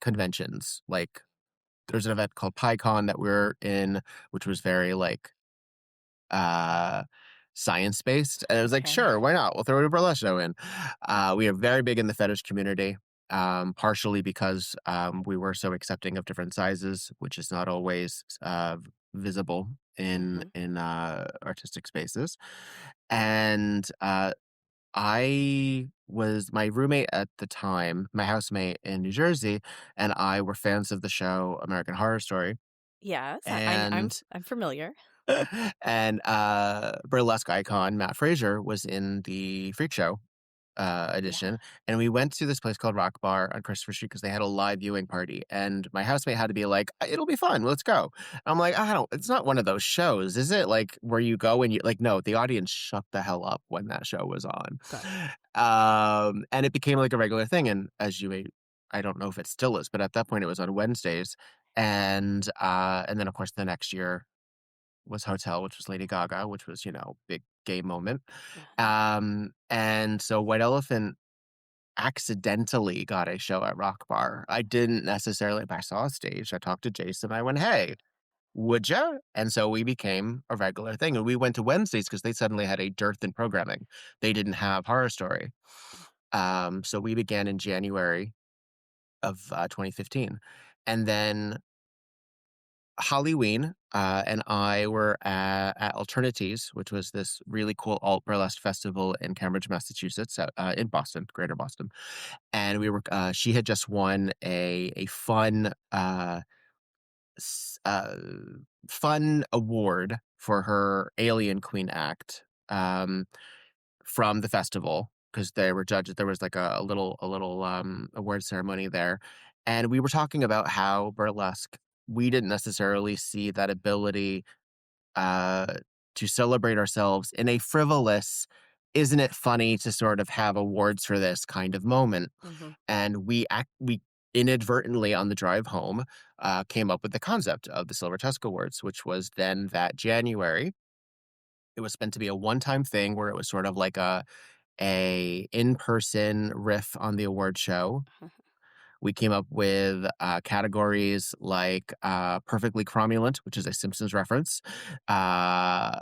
conventions. Like there's an event called PyCon that we're in, which was very like uh science based, and it was like, Okay. sure, why not, we'll throw a burlesque show in. We are very big in the fetish community, partially because we were so accepting of different sizes, which is not always visible in Hmm. artistic spaces. And my roommate at the time, my housemate in New Jersey, and I were fans of the show American Horror Story. Yes, And I'm familiar. and burlesque icon Matt Fraser was in the Freak Show Yeah. edition, and we went to this place called Rock Bar on Christopher Street because they had a live viewing party, and my housemate had to be like, "It'll be fun, let's go." I'm like, "I don't. It's not one of those shows, is it? Like where you go and you like." No, the audience shut the hell up when that show was on, Good. and it became like a regular thing. And I don't know if it still is, but at that point it was on Wednesdays, and then of course the next year was Hotel, which was Lady Gaga, which was, big gay moment. Uh-huh. And so White Elephant accidentally got a show at Rock Bar. I didn't necessarily, but I saw a stage. I talked to Jason. I went, "Hey, would ya?" And so we became a regular thing. And we went to Wednesdays because they suddenly had a dearth in programming. They didn't have Horror Story. So we began in January of 2015. And then Halloween, and I were at Alternities, which was this really cool alt burlesque festival in Cambridge, Massachusetts, in Boston, Greater Boston. And we were. She had just won a fun s- uh, fun award for her Alien Queen act, from the festival because they were judges. There was like a little award ceremony there, and we were talking about how burlesque, we didn't necessarily see that ability uh, to celebrate ourselves in a frivolous, isn't it funny to sort of have awards for this kind of moment. Hmm. And we inadvertently on the drive home came up with the concept of the Silver Tusk Awards, which was then that January. It was meant to be a one-time thing where it was sort of like a in-person riff on the award show. We came up with categories like perfectly cromulent, which is a Simpsons reference. Uh,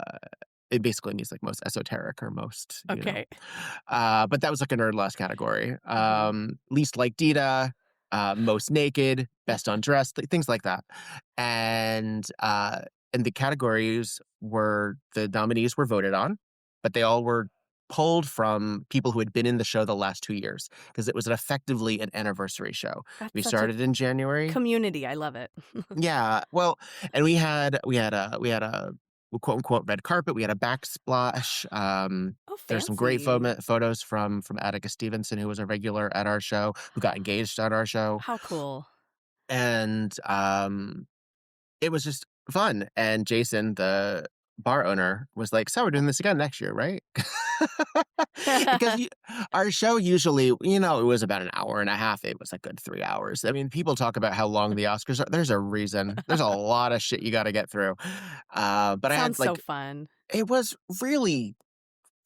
it basically means like most esoteric or most, Okay. But that was like a nerd last category. Hmm. Least like Dita, most naked, best undressed, things like that. And the categories the nominees were voted on, but they all were pulled from people who had been in the show the last 2 years because it was effectively an anniversary show. That's We such a started in January. community. I love it. Yeah, well, and we had a quote unquote red carpet. We had a backsplash. Oh, There's some great fancy. photos from Attica Stevenson, who was a regular at our show, who got engaged at our show, How cool. and it was just fun. And Jason, the bar owner, was like, "So we're doing this again next year, right?" Because our show usually, it was about an hour and a half. It was a good 3 hours. I mean, people talk about how long the Oscars are. There's a reason. There's a lot of shit you got to get through. But I had Sounds so like, fun. it was really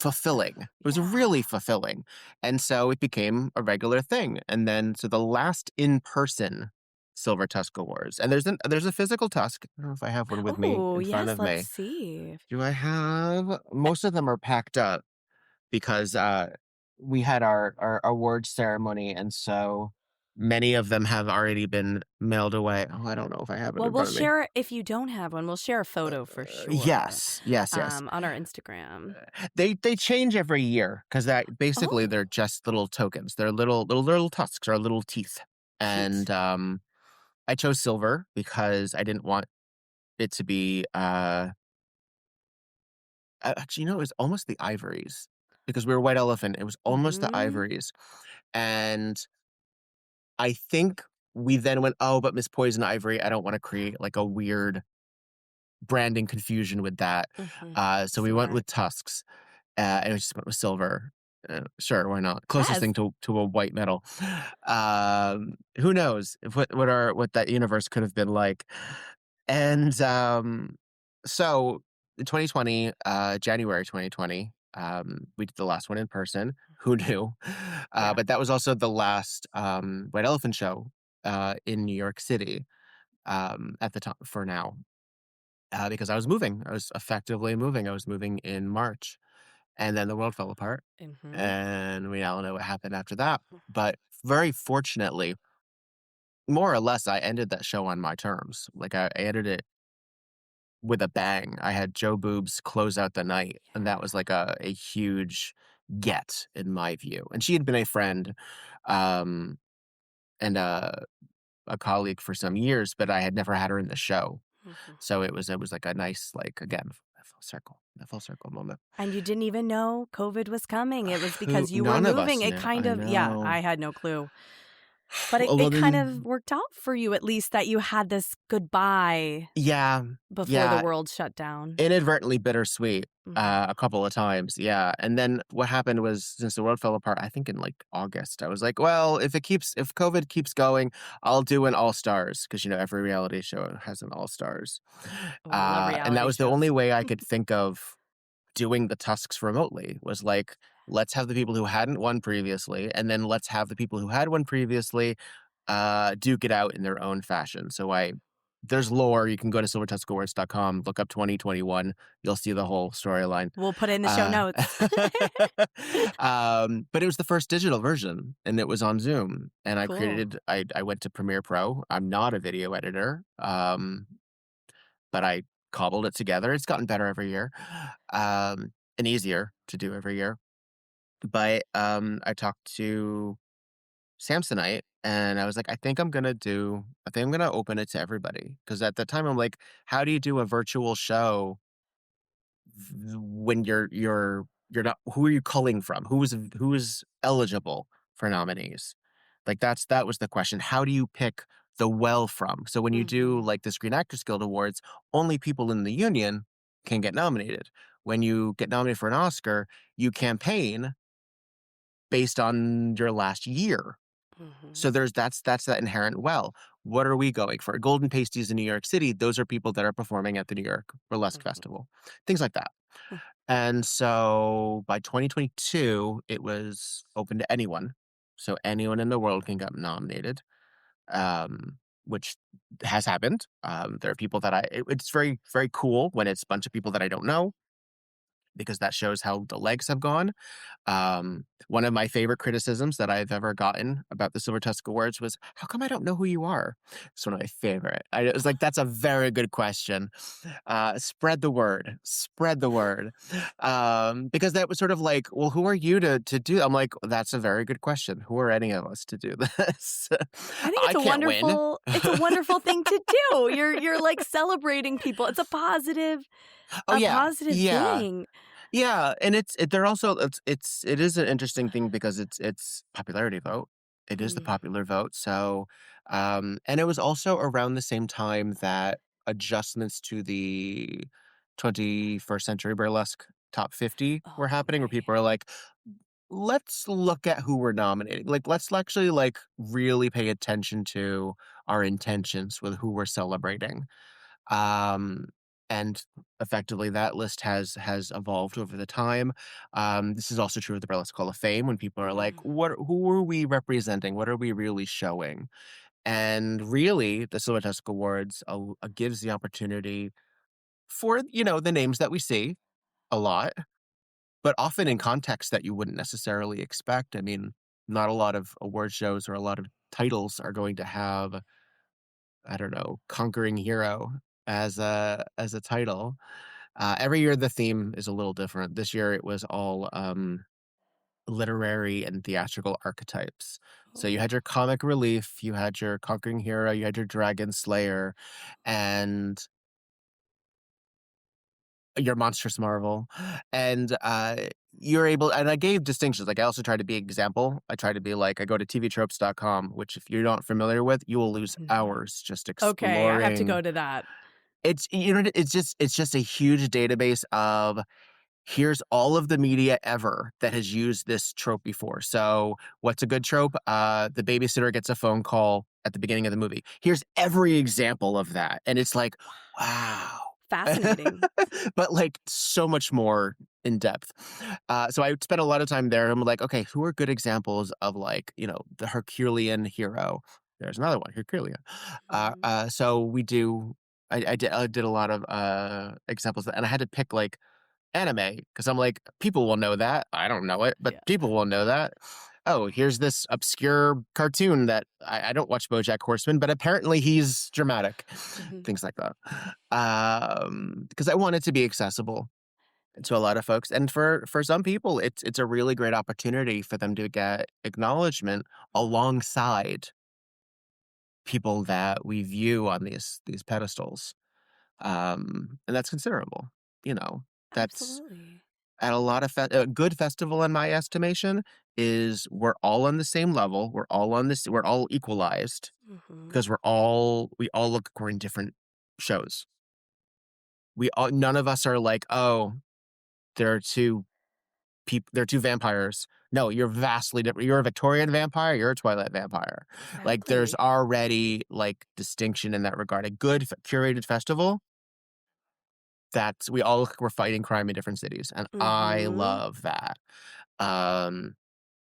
fulfilling. It was Yeah. really fulfilling. And so it became a regular thing. And then, so the last in-person Silver Tusk Awards, and there's a physical tusk. I don't know if I have one with me Oh, in front yes. of Let's me. see. Do I have? Most of them are packed up because we had our award ceremony, and so many of them have already been mailed away. Oh, I don't know if I have it Well, in we'll front of me. share, if you don't have one, we'll share a photo for sure, Yes, yes, yes. on our Instagram. They change every year because that basically Oh, they're just little tokens. They're little tusks or little teeth. cute. And I chose silver because I didn't want it to be actually, it was almost the ivories because we were White Elephant. It was almost the Hmm. ivories. And I think we then went, "Oh, but Miss Poison Ivory, I don't want to create like a weird branding confusion with that." Hmm. So we went Smart. with tusks, and we just went with silver. Sure, why not? Closest Yes. thing to a white metal. Who knows what that universe could have been like? And so in 2020, January 2020. We did the last one in person. Who knew? Yeah. But that was also the last White Elephant show in New York City at the time for now, because I was moving. I was effectively moving. I was moving in March, and then the world fell apart, Mm-hmm. and we all know what happened after that. But very fortunately, more or less, I ended that show on my terms. Like I ended it with a bang. I had Joe Boobs close out the night, and that was like a huge get in my view. And she had been a friend, um, and a colleague for some years, but I had never had her in the show. Mm-hmm. So it was like a nice, like, again, a full circle moment. And you didn't even know COVID was coming. It was Who because you were none of moving. us It knew. kind I of, yeah, know. I had no clue. But Well, it kind of then, worked out for you, at least, that you had this goodbye yeah, before the yeah, world shut down. inadvertently bittersweet, Mm-hmm. a couple of times, yeah. And then what happened was, since the world fell apart, I think in like August, I was like, well, if COVID keeps going, I'll do an All Stars, because every reality show has an All Stars, Oh, I love and that reality was the shows. only way I could think of doing the Tusks remotely, was like, let's have the people who hadn't won previously, and then let's have the people who had won previously duke it out in their own fashion. So there's lore. You can go to silvertuskawards.com, look up 2021. You'll see the whole storyline. We'll put it in the show Uh, notes. but it was the first digital version, and it was on Zoom. And Cool. I went to Premiere Pro. I'm not a video editor, but I cobbled it together. It's gotten better every year, and easier to do every year. But I talked to Samsonite, and I was like, I think I'm gonna open it to everybody. Because at the time, I'm like, how do you do a virtual show when you're not, who are you culling from? Who is eligible for nominees? Like that was the question. How do you pick the well from? So when you do Mm-hmm. like the Screen Actors Guild Awards, only people in the union can get nominated. When you get nominated for an Oscar, you campaign based on your last year. Mm-hmm. So that's that inherent well. What are we going for? Golden Pasties in New York City, those are people that are performing at the New York Burlesque Mm-hmm. Festival. Things like that. And so by 2022, it was open to anyone. So anyone in the world can get nominated, which has happened. There are people that it's very, very cool when it's a bunch of people that I don't know, because that shows how the legs have gone. One of my favorite criticisms that I've ever gotten about the Silver Tusk Awards was, "How come I don't know who you are?" It's one of my favorite. I was like, "That's a very good question. Spread the word. Spread the word." Because that was sort of like, "Well, who are you to do?" I'm like, "That's a very good question. Who are any of us to do this? I think I can't win." it's a wonderful thing to do. You're like celebrating people. It's Oh a yeah, positive yeah. thing. Yeah, and they're also it is an interesting thing, because it's popularity vote. It is the Mm. popular vote. So, and it was also around the same time that adjustments to the 21st Century Burlesque Top 50 were Oh, happening, where right. people are like, let's look at who we're nominating. Like, let's actually like really pay attention to our intentions with who we're celebrating. Um, and effectively that list has evolved over the time. This is also true of the Burlesque Hall of Fame, when people are like, Mm. who are we representing? What are we really showing? And really, the Silver Tusk Awards gives the opportunity for, the names that we see a lot, but often in context that you wouldn't necessarily expect. I mean, not a lot of award shows or a lot of titles are going to have, I don't know, conquering hero as a title. Every year the theme is a little different. This year it was all literary and theatrical archetypes. So you Oh. had your comic relief, you had your conquering hero, you had your dragon slayer, and your monstrous marvel. And you're able, and I gave distinctions. Like I also try to be example. I try to be like, I go to tvtropes.com, which if you're not familiar with, you will lose Mhm. hours just Okay, I have to exploring. go to that. It's just a huge database of, here's all of the media ever that has used this trope before. So what's a good trope? The babysitter gets a phone call at the beginning of the movie. Here's every example of that. And it's like, wow. Fascinating. but like so much more in depth. So I spent a lot of time there. And I'm like, okay, who are good examples of like, the Herculean hero? There's another one, Herculean. Mhm. So we do. I did a lot of examples, and I had to pick like anime because I'm like, people will know that. I don't know it, but Yeah. people will know that. Oh, here's this obscure cartoon that I don't watch BoJack Horseman, but apparently he's dramatic. Mhm. Things like that. Because I want it to be accessible to a lot of folks, and for some people, it's a really great opportunity for them to get acknowledgement alongside people that we view on these pedestals. And that's considerable. You know, that's Absolutely. at a lot of a good festival in my estimation is we're all on the same level. We're all on this. We're all equalized Mhm. because we all look we're in different shows. None of us are like, oh, there are two people. There are two vampires. No, you're vastly different. You're a Victorian vampire. You're a Twilight vampire. Like there's Exactly. already like distinction in that regard. A good curated festival that's we all were fighting crime in different cities, and I Mhm. love that. Um,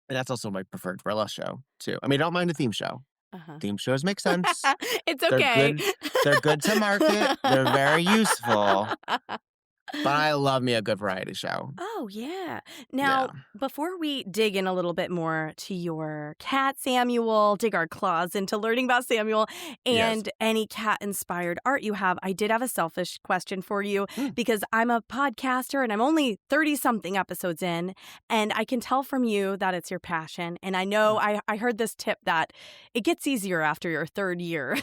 and that's also my preferred burlesque show too. I mean, I don't mind a theme show. Uh-huh. Theme shows make sense. It's They're okay. good. They're good to market. They're very useful. But I love me a good variety show. Oh, yeah. Yeah. Now, before we dig in a little bit more to your cat, Samuel, dig our claws into learning about Samuel Yes. and any cat inspired art you have, I did have a selfish question for you Mm. because I'm a podcaster and I'm only 30 something episodes in. And I can tell from you that it's your passion. And I know I heard this tip that it gets easier after your third year,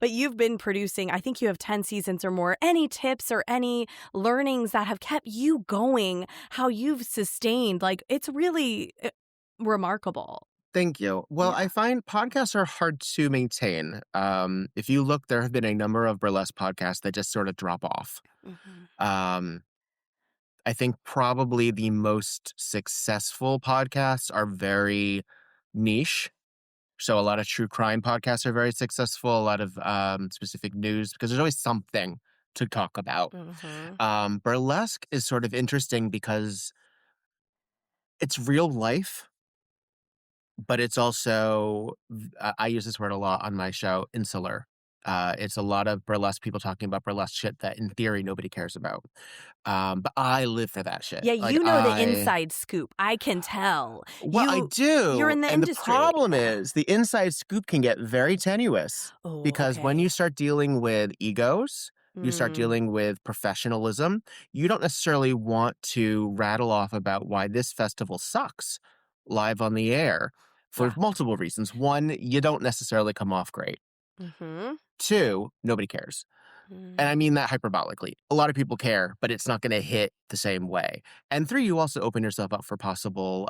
but you've been producing, I think you have 10 seasons or more. Any tips or any learnings that have kept you going, how you've sustained, like it's really remarkable. Thank you. Well, Yeah. I find podcasts are hard to maintain. If you look, there have been a number of burlesque podcasts that just sort of drop off. Mhm. Um, I think probably the most successful podcasts are very niche. So a lot of true crime podcasts are very successful, a lot of specific news, because there's always something to talk about. Mhm. Burlesque is sort of interesting because it's real life, but it's also, I use this word a lot on my show, insular. It's a lot of burlesque people talking about burlesque shit that in theory nobody cares about. But I live for that shit. Yeah, Like you know the inside scoop. I can tell. well, I You're do. in the And the industry. problem Yeah. is the inside scoop can get very tenuous Oh, because when you okay. start dealing with egos, you start Mm. dealing with professionalism, you don't necessarily want to rattle off about why this festival sucks live on the air for Yeah. multiple reasons. One, you don't necessarily come off great. Mhm. Two, nobody cares. And Mm. I mean that hyperbolically. A lot of people care, but it's not going to hit the same way. And three, you also open yourself up for possible,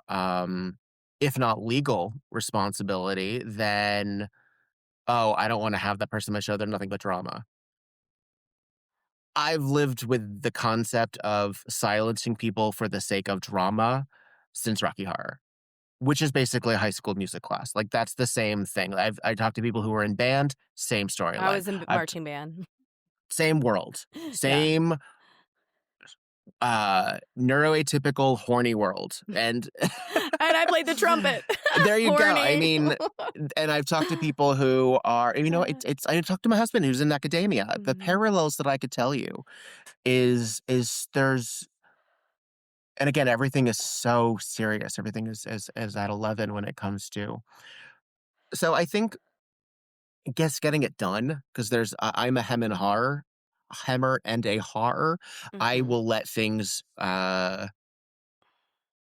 if not legal responsibility, then, oh, I don't want to have that person on my show. They're nothing but drama. I've lived with the concept of silencing people for the sake of drama since Rocky Horror, which is basically a high school music class. Like that's the same thing. I talked to people who were in band, same I storyline. was in marching band. Same world, Yeah. same neuroatypical horny world. And And I played the trumpet. there you go. I Horny. mean, and I've talked to people who are, and it's I talked to my husband who's in academia. The Mhm. parallels that I could tell you is there's, and again, everything is so serious. Everything is at 11 when it comes to. So I guess getting it done because I'm a hem and horror, hemmer and a horror. I Mhm. will let things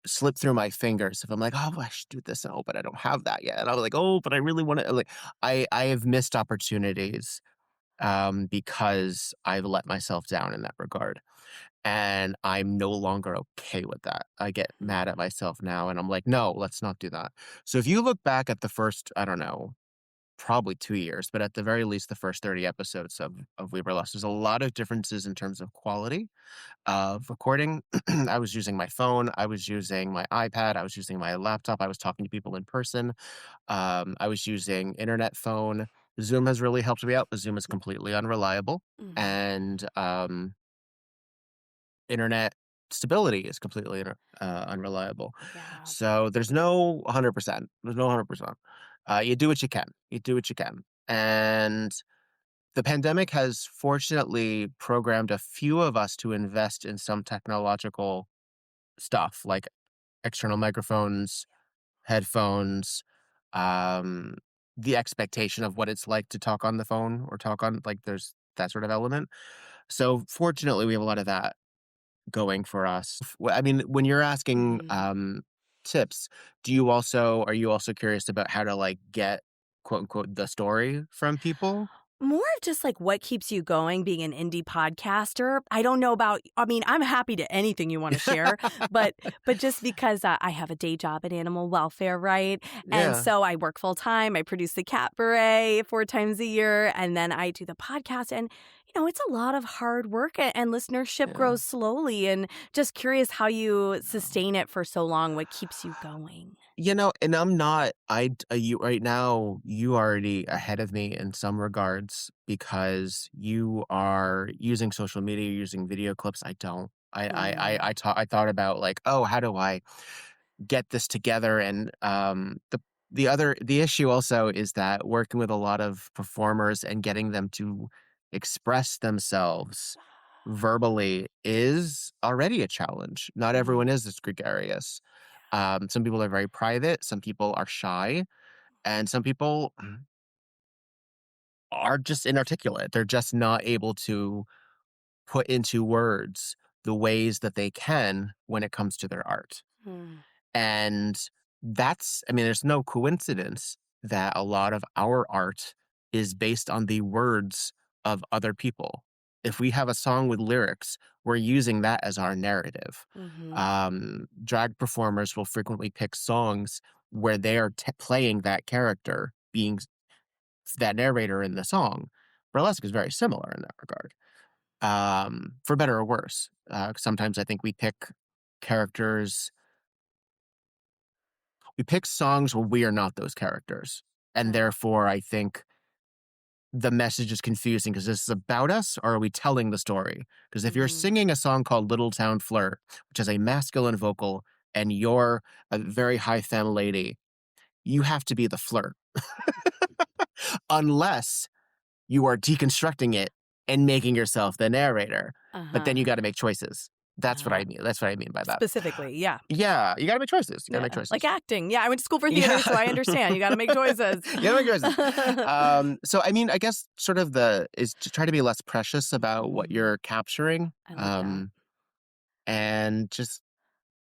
slip through my fingers if I'm like, oh, I should do this. Oh, but I don't have that yet. And I was like, oh, but I really want to. Like, I have missed opportunities because I've let myself down in that regard, and I'm no longer okay with that. I get mad at myself now, and I'm like, no, let's not do that. So if you look back at the first, I don't know, probably 2 years, but at the very least, the first 30 episodes of We Burlesque, there's a lot of differences in terms of quality of recording. I was using my phone, I was using my iPad, I was using my laptop, I was talking to people in person, I was using internet phone. Zoom has really helped me out, but Zoom is completely unreliable, Mhm. and internet stability is completely unreliable. Yeah. So there's no 100%. There's no 100%. You do what you can. You do what you can. And the pandemic has fortunately programmed a few of us to invest in some technological stuff like external microphones, headphones, um, the expectation of what it's like to talk on the phone or talk on, like, there's that sort of element. So fortunately, we have a lot of that going for us. I mean, when you're asking Mhm. tips, are you also curious about how to like get quote unquote the story from people? More of just like what keeps you going being an indie podcaster. I don't know about I mean, I'm happy to anything you want to share, but just because I have a day job in animal welfare, right? And Yeah, so I work full time. I produce the Catbaret 4 times a year, and then I do the podcast. And it's a lot of hard work, and listenership yeah. grows slowly. And just curious how you sustain it for so long. What keeps you going? And I'm not. You right now. You already ahead of me in some regards because you are using social media, you're using video clips. I don't. Mm, I thought about like, oh, how do I get this together? And the issue also is that working with a lot of performers and getting them to express themselves verbally is already a challenge. Not mm, everyone is this gregarious. Some people are very private, some people are shy, and some people are just inarticulate. They're just not able to put into words the ways that they can when it comes to their art. mm, And I mean, there's no coincidence that a lot of our art is based on the words of other people. If we have a song with lyrics, we're using that as our narrative. mhm, Drag performers will frequently pick songs where they are playing that character, being that narrator in the song. Burlesque is very similar in that regard, for better or worse. Sometimes I think characters we pick songs where we are not those characters. And mm, therefore, I think the message is confusing because this is about us or are we telling the story? Because if you're mhm. singing a song called Little Town Flirt, which has a masculine vocal, and you're a very high femme lady, you have to be the flirt. Unless you are deconstructing it and making yourself the narrator. But then Uh-huh. you got to make choices. That's what Uh, I mean. That's what I mean by that. specifically, yeah. Yeah, you got to make choices. You got to make Yeah, like choices. acting. Yeah, I went to school for theater, Yeah. so I understand. You gotta make choices. You gotta make choices. So I mean, I guess sort of the is to try to be less precious about what Mm, you're capturing, I love that. and just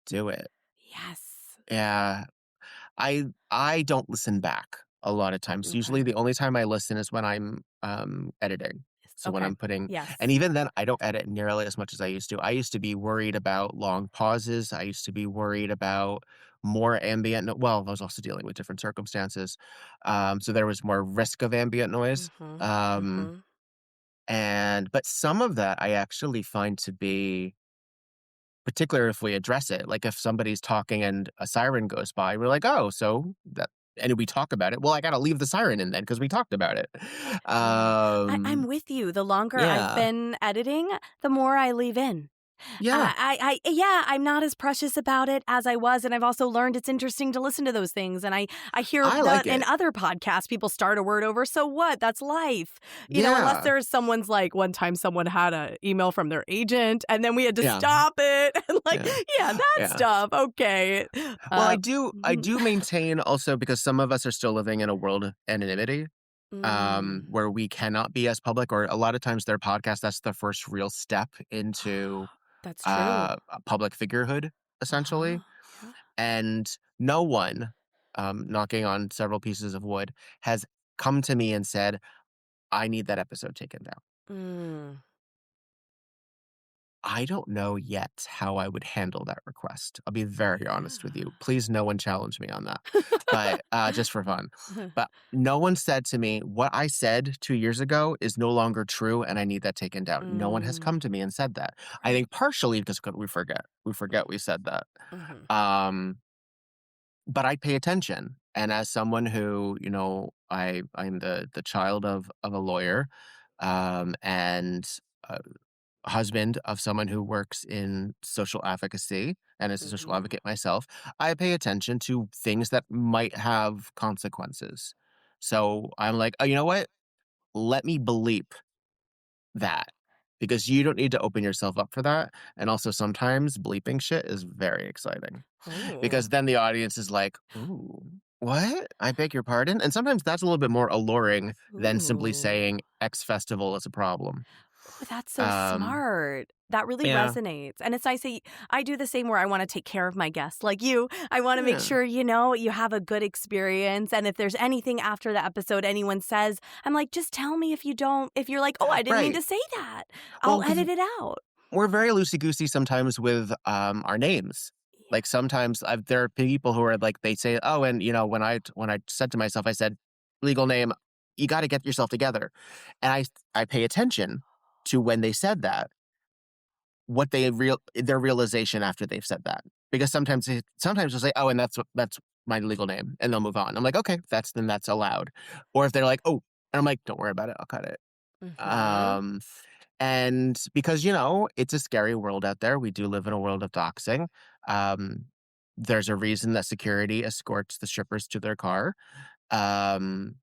do it. Yes. Yeah. I don't listen back a lot of times. Okay. Usually the only time I listen is when I'm editing. So when Okay. I'm putting and Yes. even then I don't edit nearly as much as I used to. I used to be worried about long pauses. I used to be worried about more ambient well, I was also dealing with different circumstances. So there was more risk of ambient noise. Mhm. Um Mhm. but some of that I actually find to be particular if we address it. Like if somebody's talking and a siren goes by, we're like, "Oh, so that," and we talk about it. Well, I gotta leave the siren in then because we talked about it. Yeah. I'm Um, with you. The longer I've yeah, been editing, the more I leave in. yeah, Yeah, I'm not as precious about it as I was, and I've also learned it's interesting to listen to those things. And I hear I that like in it. other podcasts, people start a word over. So what? That's life, Unless Yeah, there's someone's like one time someone had an email from their agent, and then we had to yeah, stop it, and like, yeah, yeah, that yeah. stuff. Okay, Well, I uh, do, I do maintain also because some of us are still living in a world of anonymity, mm, where we cannot be as public, or a lot of times their podcast, that's the first real step into that's true. a public figurehood, Uh huh. essentially. Yeah. And no one, knocking on several pieces of wood, has come to me and said, "I need that episode taken down." Mm. I don't know yet how I would handle that request. I'll be very honest with you. Yeah. Please, no one challenge me on that, but just for fun. But no one said to me, "What I said 2 years ago is no longer true, and I need that taken down." No one has come Mm. to me and said that. I Right. think partially because we forget. We forget we said that. Mhm. Um, but I pay attention, And as someone who, I'm the child of a lawyer, and a husband of someone who works in social advocacy and is a social Mhm. advocate myself, I pay attention to things that might have consequences. So I'm like, oh, you know what? Let me bleep that, because you don't need to open yourself up for that. And also sometimes bleeping shit is very exciting, Oh. because then the audience is like, ooh, what? I beg your pardon? And sometimes that's a little bit more alluring than simply Ooh. saying X festival is a problem. Oh, that's so Um, smart. That really yeah, resonates. And it's nice that I do the same where I want to take care of my guests like you. I want to make yeah, sure, you have a good experience. And if there's anything after the episode anyone says, I'm like, just tell me if you're like, oh, I didn't mean right. to say that. Well, I'll because edit it out. we're very loosey goosey sometimes with our names. Yeah. Like sometimes there are people who are like, they say, oh, and when I said to myself, I said, legal name, you got to get yourself together, and I pay attention to when they said that, what their realization after they've said that, because sometimes they'll say, oh, and that's my legal name, and they'll move on. I'm like, okay, that's allowed. Or if they're like, oh, and I'm like, don't worry about it, I'll cut it. Mhm. Um, and because, it's a scary world out there. We do live in a world of doxing. Um, there's a reason that security escorts the strippers to their car. Um,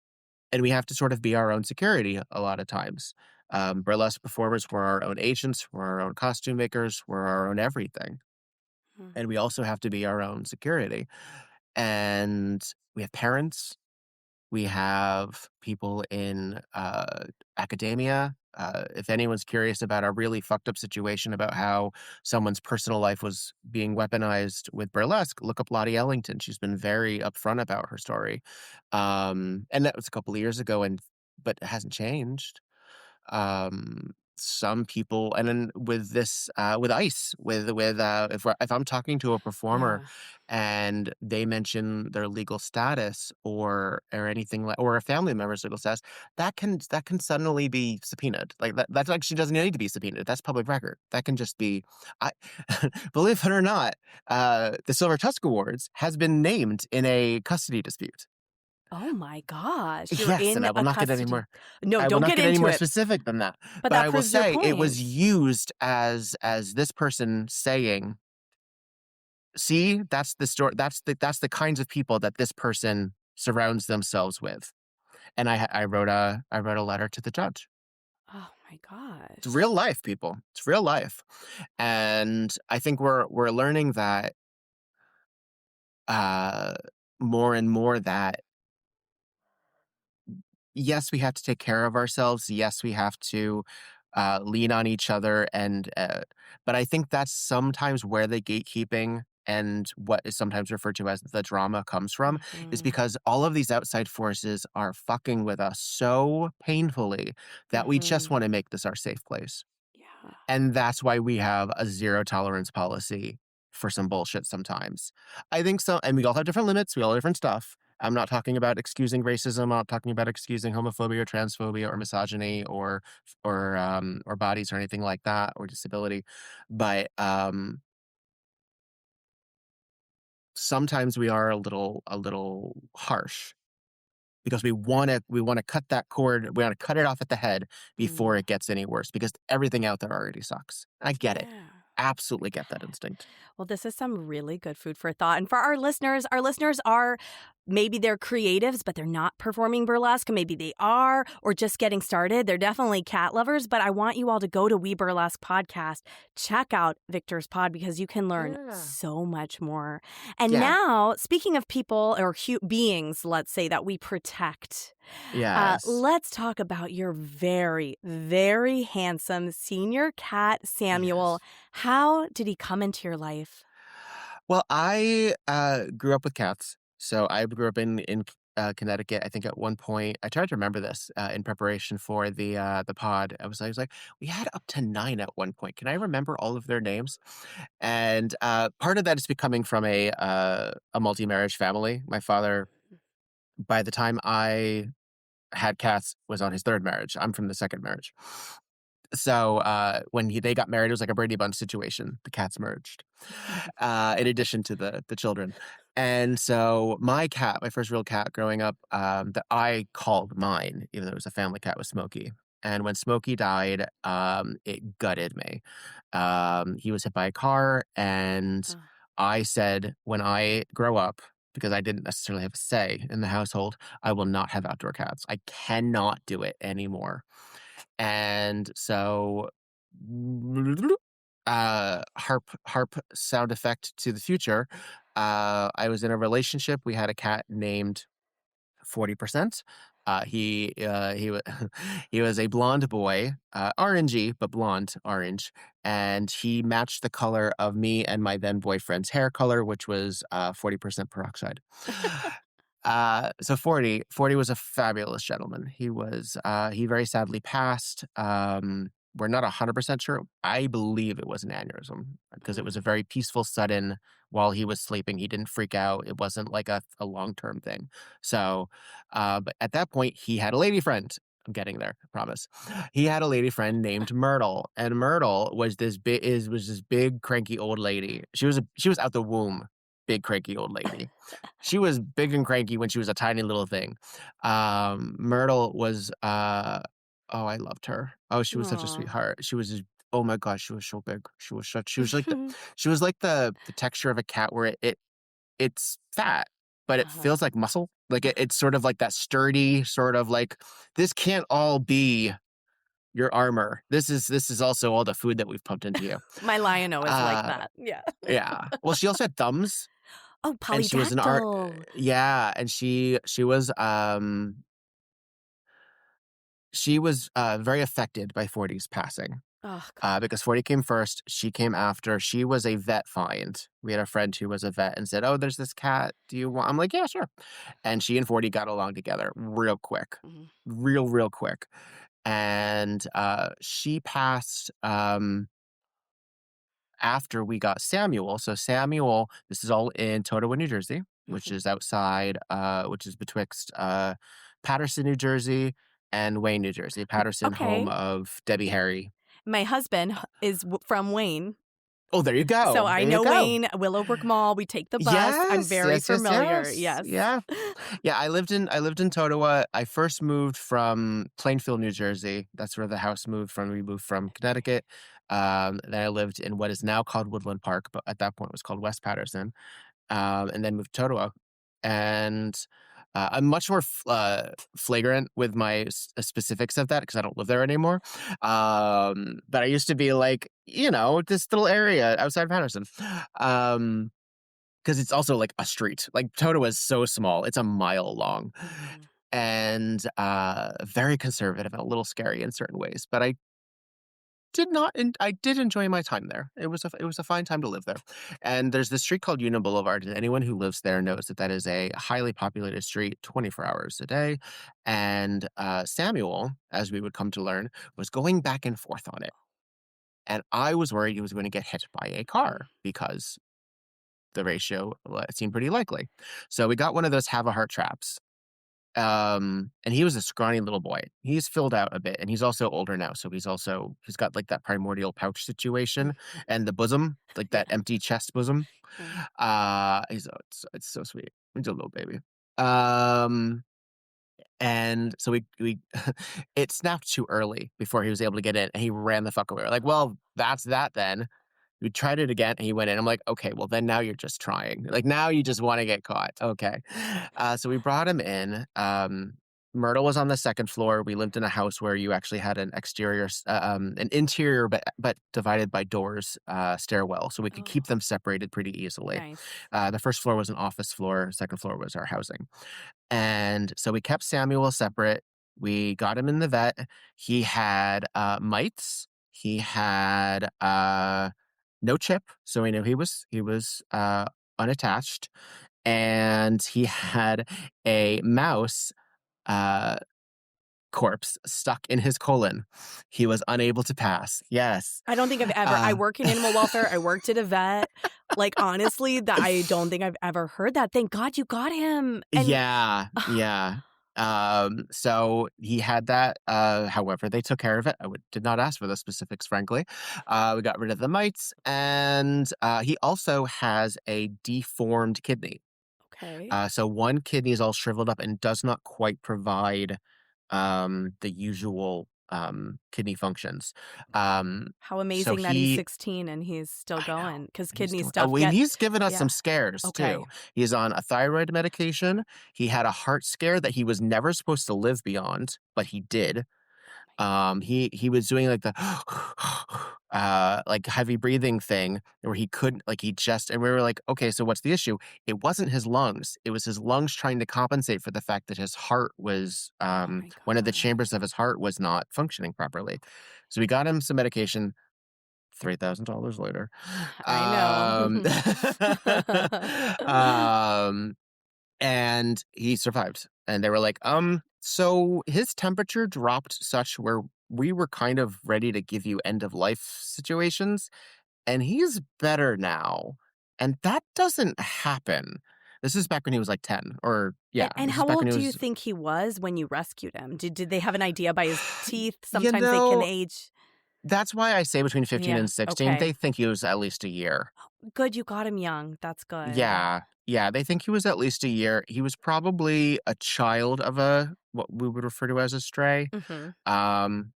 and we have to sort of be our own security a lot of times. Burlesque performers, we're our own agents, we're our own costume makers, we're our own everything. And we Mhm. also have to be our own security. And we have parents, we have people in academia. If anyone's curious about a really fucked up situation about how someone's personal life was being weaponized with burlesque, look up Lottie Ellington. She's been very upfront about her story. And that was a couple of years ago, but it hasn't changed. Some people, and then with this, with ice, if I'm talking to a performer Yeah. and they mention their legal status, or anything like, or a family member's legal status, that can suddenly be subpoenaed. Like that actually doesn't need to be subpoenaed. That's public record. That can just be, I believe it or not, the Silver Tusk Awards has been named in a custody dispute. Oh my gosh. You're Yes, and in I will a not get any custody. more. No, I will don't not get get any into more it. specific than that. But But that I will proves your say it was point. used as this person saying, "See, that's the story. That's the kinds of people that this person surrounds themselves with." And I wrote a letter to the judge. Oh my It's real gosh. life, people. It's real life, and I think we're learning that uh, more and more, that yes, we have to take care of ourselves. Yes, we have to lean on each other, but I think that's sometimes where the gatekeeping and what is sometimes referred to as the drama comes from, is Mhm. because all of these outside forces are fucking with us so painfully that we just Mhm. want to make this our safe place. Yeah. And that's why we have a zero tolerance policy for some bullshit sometimes. I think so. And we all have different limits. We all have different stuff. I'm not talking about excusing racism. I'm not talking about excusing homophobia or transphobia or misogyny or bodies or anything like that, or disability. But sometimes we are a little harsh, because we want to cut that cord. We want to cut it off at the head before Mm. it gets any worse, because everything out there already sucks. I get it. Yeah. I Absolutely get that get it. instinct. Well, this is some really good food for thought. And for our listeners are maybe they're creatives, but they're not performing burlesque. Maybe they are, or just getting started. They're definitely cat lovers, but I want you all to go to We Burlesque podcast, check out Victor's pod, because you can learn Yeah. so much more. And Yeah. now, speaking of people or beings, let's say, that we protect, Yes. let's talk about your very, very handsome senior cat, Samuel. Yes. How did he come into your life? Well, I grew up with cats. So I grew up in Connecticut. I think at one point I tried to remember this in preparation for the pod. I was like, we had up to 9 at one point. Can I remember all of their names? And part of that is becoming from a multi marriage family. My father, by the time I had cats, was on his third marriage. I'm from the second marriage. So when they got married, it was like a Brady Bunch situation. The cats merged, in addition to the children. And so my cat, my first real cat growing up, that I called mine, even though it was a family cat, was Smokey. And when Smokey died, it gutted me. He was hit by a car, and Oh. I said, when I grow up, because I didn't necessarily have a say in the household, I will not have outdoor cats. I cannot do it anymore. And so, harp sound effect to the future. I was in a relationship. We had a cat named 40%. He was he was a blonde boy, orangey but blonde orange, and he matched the color of me and my then boyfriend's hair color, which was 40% peroxide. So 40 was a fabulous gentleman. He very sadly passed. We're not 100% sure. I believe it was an aneurysm because it was a very peaceful, sudden, while he was sleeping. He didn't freak out. It wasn't like a long-term thing. So, but at that point, he had a lady friend. I'm getting there, I promise. He had a lady friend named Myrtle, and Myrtle was this big cranky old lady. She was out the womb, big cranky old lady. She was big and cranky when she was a tiny little thing. Myrtle was oh, I loved her. Oh, she was such a Aw. sweetheart. She was just, oh my gosh, she was so big. She was like the texture of a cat where it's fat, but it Uh-huh. feels like muscle. Like it's sort of like that sturdy sort of like, this can't all be your armor. This is also all the food that we've pumped into you. My Lion-O is like Uh, that. Yeah. Yeah. Well, she also had thumbs, Oh, and she was an art. polydactyl. Yeah, and she was very affected by 40's passing. Oh, God. Because 40 came first, she came after. She was a vet find. We had a friend who was a vet and said, "Oh, there's this cat. Do you want?" I'm like, "Yeah, sure." And she and 40 got along together real quick, Mhm. real quick. And she passed after we got Samuel. So Samuel, this is all in Totowa, New Jersey, which is outside, which is betwixt Paterson, New Jersey, and Wayne, New Jersey. Paterson, home Okay. of Debbie Harry. My husband is from Wayne. Oh, there you go. So I There you know go. Wayne, Willowbrook Mall. We take the bus. I'm Yes, very yes, familiar. yes. Yes. Yeah. Yeah, I lived in Totowa. I first moved from Plainfield, New Jersey. That's where the house moved from. We moved from Connecticut. Then I lived in what is now called Woodland Park, but at that point it was called West Paterson. And then moved to Totowa. And I'm much more flagrant with my specifics of that because I don't live there anymore. But I used to be like, this little area outside Paterson. Because it's also like a street. Like Totowa is so small; it's a mile long, and very conservative and a little scary in certain ways. But I did enjoy my time there. It was a fine time to live there. And there's this street called Union Boulevard, and anyone who lives there knows that is a highly populated street, 24 hours a day. And Samuel, as we would come to learn, was going back and forth on it, and I was worried he was going to get hit by a car because the ratio seemed pretty likely. So we got one of those have a heart traps. And he was a scrawny little boy. He's filled out a bit, and he's also older now. So he's got like that primordial pouch situation and the bosom, like that empty chest bosom. It's so sweet. He's a little baby. And so we it snapped too early before he was able to get in, and he ran the fuck away. We're like, well, that's that then. We tried it again, and he went in. I'm like, okay, well, then now you're just trying. Like, now you just want to get caught. Okay. So we brought him in. Myrtle was on the second floor. We lived in a house where you actually had an interior, but divided by doors, stairwell. So we could keep them separated pretty easily. Nice. The first floor was an office floor. Second floor was our housing. And so we kept Samuel separate. We got him in the vet. He had mites. He had no chip, so we knew he was unattached, and he had a mouse corpse stuck in his colon. He was unable to pass. Yes. I don't think I've ever. I work in animal welfare. I worked at a vet. Like, honestly, I don't think I've ever heard that. Thank God you got him. And, yeah. So he had that. However, they took care of it. Did not ask for the specifics, frankly. We got rid of the mites, and he also has a deformed kidney. Okay. So one kidney is all shriveled up and does not quite provide the usual kidney functions. How So amazing that he's he 16 and he's still I know. going because He's kidney doing stuff and get he's given us some yeah. scares Okay. too. He's on a thyroid medication. He had a heart scare that he was never supposed to live beyond, but he did. He was doing like the like heavy breathing thing where he couldn't like he just and we were like, okay, so what's the issue? It wasn't his lungs. It was his lungs trying to compensate for the fact that his heart was Oh my one of the God. chambers of his heart was not functioning properly. So we got him some medication. $3,000 later. I know. Um, um, and he survived. And they were like, so his temperature dropped such where we were kind of ready to give you end of life situations, and he's better now. And that doesn't happen. This is back when he was like 10, or yeah, And this is how back when old he do you was, think he was when you rescued him? Did they have an idea by his teeth? you Sometimes they can know, age. that's why I say between 15 Yeah. and 16, Okay. they think he was at least a year. Good, you got him young. That's good. Yeah, yeah, they think he was at least a year. He was probably a child of what we would refer to as a stray. Mm-hmm. Um,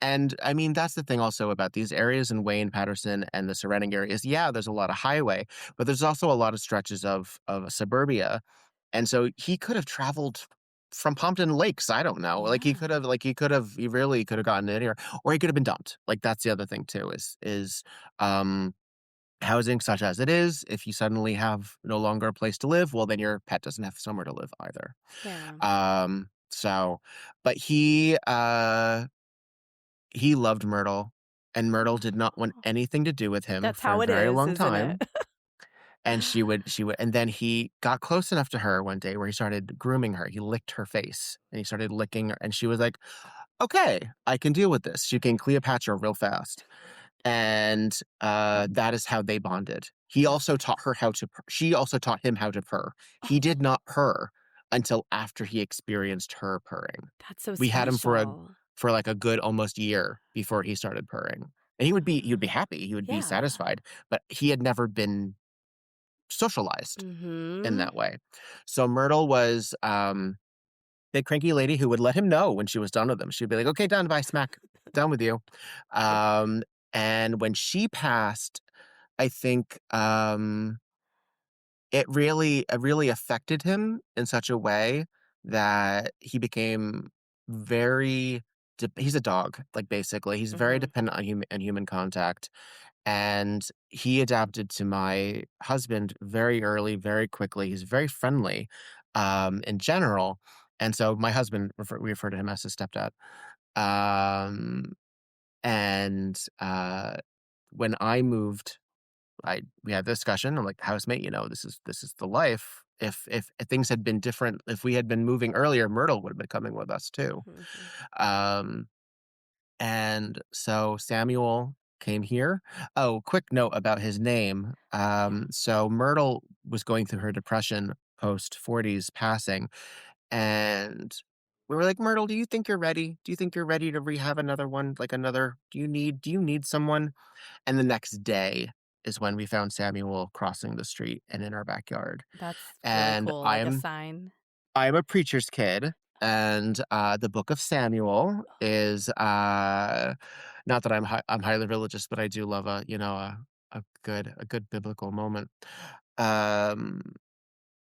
and I mean, that's the thing also about these areas in Wayne, Patterson, and the surrounding areas. Yeah, there's a lot of highway, but there's also a lot of stretches of suburbia. And so he could have traveled from Pompton Lakes. I don't know. Yeah. He really could have gotten in here, or he could have been dumped. Like that's the other thing too, um housing such as it is, if you suddenly have no longer a place to live, well, then your pet doesn't have somewhere to live either. Yeah. So, but he loved Myrtle, and Myrtle did not want Oh, anything to do with him that's for a how it very is, long isn't it? time. And and then he got close enough to her one day where he started grooming her. He licked her face and he started licking her, and she was like, okay, I can deal with this. She became Cleopatra real fast. And that is how they bonded. He also taught her how to. She also taught him how to purr. He did not purr until after he experienced her purring. That's so We had him special. for like a good almost year before he started purring, and he would be happy. He would be Yeah. satisfied, but he had never been socialized in Mm-hmm. that way. So Myrtle was big cranky lady who would let him know when she was done with him. She'd be like, "Okay, done. Bye, smack. Done with you." Um, and when she passed, I think it really affected him in such a way that he became very. He's a dog, like basically. He's very Mm-hmm. dependent on human contact, and he adapted to my husband very early, very quickly. He's very friendly, in general, and so my husband we refer to him as his stepdad. Um, and when I moved, we had this discussion. I'm like, housemate, this is the life. If things had been different, if we had been moving earlier, Myrtle would have been coming with us too. Mm-hmm. Um, and so Samuel came here. Oh, quick note about his name. Yeah. So Myrtle was going through her depression post 40s passing, and we were like, Myrtle, do you think you're ready? Do you think you're ready to rehab another one? Like another, do you need someone? And the next day is when we found Samuel crossing the street and in our backyard. That's really And cool, like a I'm sign. I'm a preacher's kid, and the Book of Samuel is not that I'm highly religious, but I do love a good biblical moment. Um,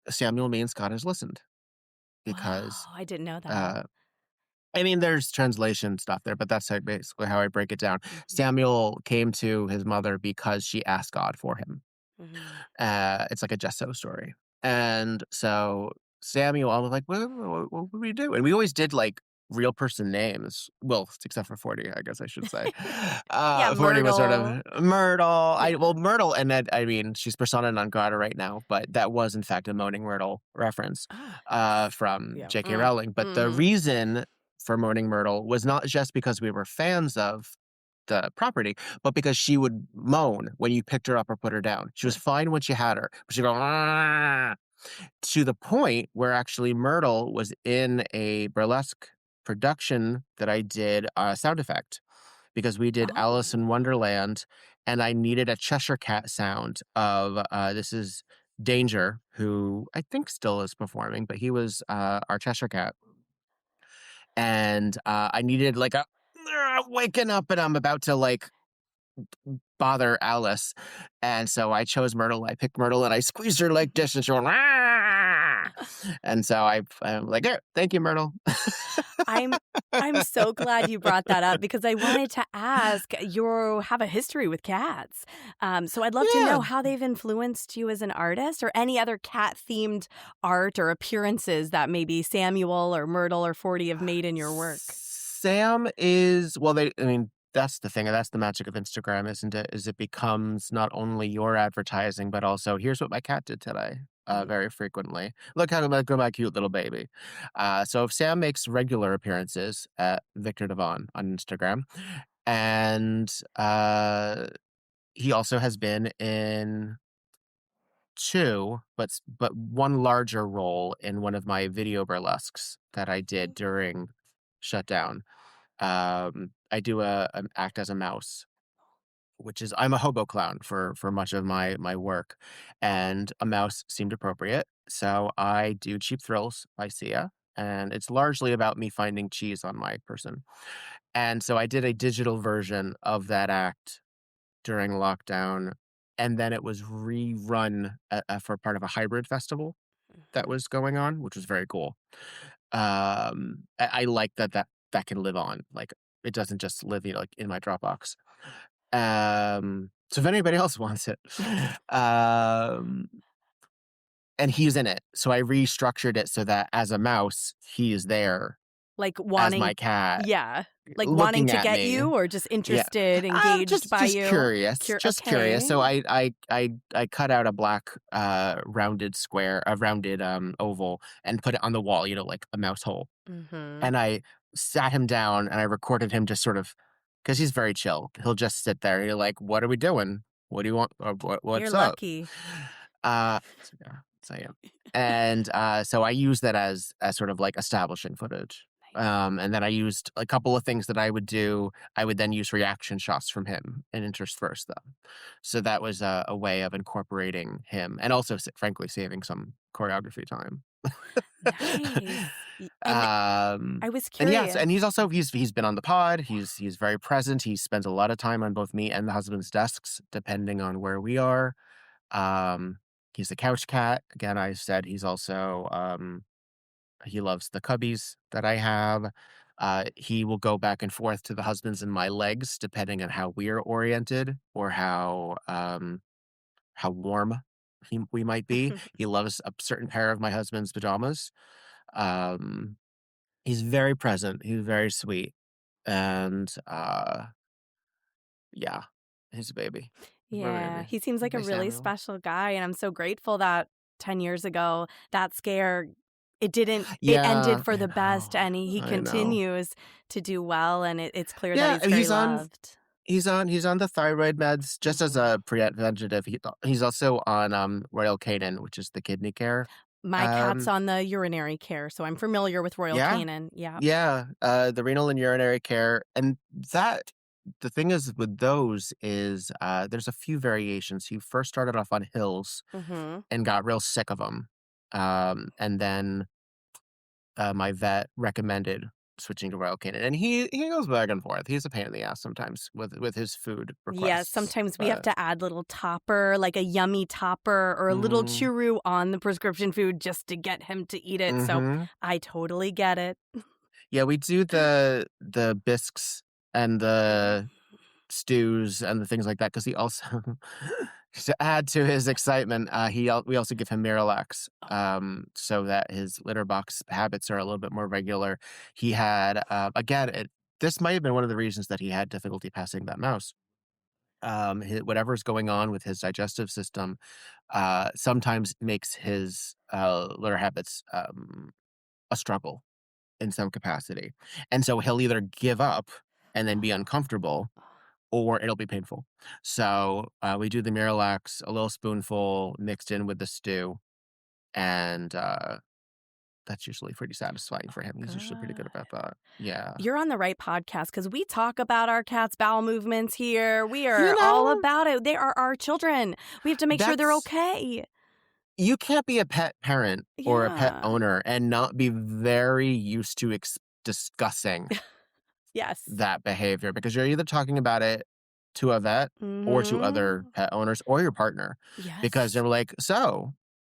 Samuel means God has listened because Wow, I didn't know that. uh, I mean, there's translation stuff there, but that's basically how I break it down. Mhm, Samuel came to his mother because she asked God for him. mhm. It's like a Jesso story. And so Samuel, I was like, what would we do? And we always did like real person names. Well, except for 40, I guess I should say. Yeah, 40 was sort Myrtle. of Myrtle. Yeah. Myrtle, and that, I mean, she's persona non grata right now, but that was in fact a Moaning Myrtle reference Oh, from yeah. J.K. Rowling. But the Mhm. reason for Moaning Myrtle was not just because we were fans of the property, but because she would moan when you picked her up or put her down. She was fine when she had her, but she'd go, "Ah." to the point where actually Myrtle was in a burlesque production that I did sound effect because we did Alice in Oh. Wonderland, and I needed a Cheshire Cat sound of this is Danger, who I think still is performing, but he was our Cheshire Cat, and I needed like a waking up, and I'm about to like bother Alice. And so I chose Myrtle. I picked Myrtle and I squeezed her like this and she went, "Ah!" And so I'm like, "Here, thank you, Myrtle." I'm I'm so glad you brought that up because I wanted to ask, you have a history with cats. So I'd love to Yeah. know how they've influenced you as an artist or any other cat-themed art or appearances that maybe Samuel or Myrtle or 40 have made in your work. Sam is, well, I mean, that's the thing. That's the magic of Instagram, isn't it? Is it becomes not only your advertising, but also here's what my cat did today. Very frequently. Look how my cute little baby. So if Sam makes regular appearances at Viktor Devonne on Instagram, and he also has been in two, but one larger role in one of my video burlesques that I did during shutdown. I do an act as a mouse, which is I'm a hobo clown for much of my work, and a mouse seemed appropriate, so I do Cheap Thrills by Sia, and it's largely about me finding cheese on my person. And so I did a digital version of that act during lockdown, and then it was rerun for part of a hybrid festival that was going on, which was very cool. I like that can live on, like, it doesn't just live, like, in my Dropbox. So if anybody else wants it, um, and he's in it, so I restructured it so that as a mouse, he is there Like as my wanting, cat, yeah, like wanting looking to at get me. you or just Yeah. interested, engaged by Just you? curious, just curious. Okay. So I cut out a black, rounded square, a rounded, oval and put it on the wall, like a mouse hole. Mm-hmm. And I sat him down and I recorded him just sort of, because he's very chill. He'll just sit there and you're like, "What are we doing? What do you want? Or You're what's up?" lucky. So yeah, so yeah. And so I used that as sort of like establishing footage. And then I used a couple of things that I would do. I would then use reaction shots from him and intersperse them. So that was a way of incorporating him and also, frankly, saving some choreography time. Nice. And Um, I was and yes, curious. and he's been on the pod. He's very present. He spends a lot of time on both me and the husband's desks, depending on where we are. Um, he's a couch cat. Again, I said he's also he loves the cubbies that I have. He will go back and forth to the husband's and my legs, depending on how we're oriented or how warm we might be. He loves a certain pair of my husband's pajamas. Um, he's very present. He's very sweet, and yeah, he's a baby. He's my Yeah, baby. he seems like a My really Samuel. special guy, and I'm so grateful that 10 years ago, that scare, it Yeah, ended for the best, and he I know. continues to do well, and it's clear that Yeah, he's very loved. he's on the thyroid meds just as Mhm. a preventative. He's also on Royal Canin, which is the kidney care. My cat's Um, on the urinary care, so I'm familiar with Royal yeah, Canin. Yeah. yeah, the renal and urinary care, and that the thing is with those is there's a few variations. He first started off on Hills Mhm. and got real sick of them, and then my vet recommended switching to Royal Canin, and he goes back and forth. He's a pain in the ass sometimes with his food Yeah, requests, sometimes we have but to add little topper, like a yummy topper or a little mm, churu on the prescription food just to get him to eat it, so hmm I totally get it. yeah, we do the bisques and the stews and the things like that because he also to add to his excitement, we also give him Miralax, so that his litter box habits are a little bit more regular. He had again, this might have been one of the reasons that he had difficulty passing that mouse. Whatever's going on with his digestive system, sometimes makes his litter habits a struggle in some capacity, and so he'll either give up and then be uncomfortable or it'll be painful. So, we do the Miralax, a little spoonful mixed in with the stew, and that's usually pretty satisfying for him. He's usually pretty good Good. about that. Yeah. You're on the right podcast because we talk about our cat's bowel movements here. We You are all know, about it. They are our children. We have to make sure they're that's okay. you can't be a pet parent or a pet Yeah. owner and not be very used to discussing Yes. that behavior, because you're either talking about it to a vet or to other Mm-hmm. pet owners or your partner, because Yes. they're like, so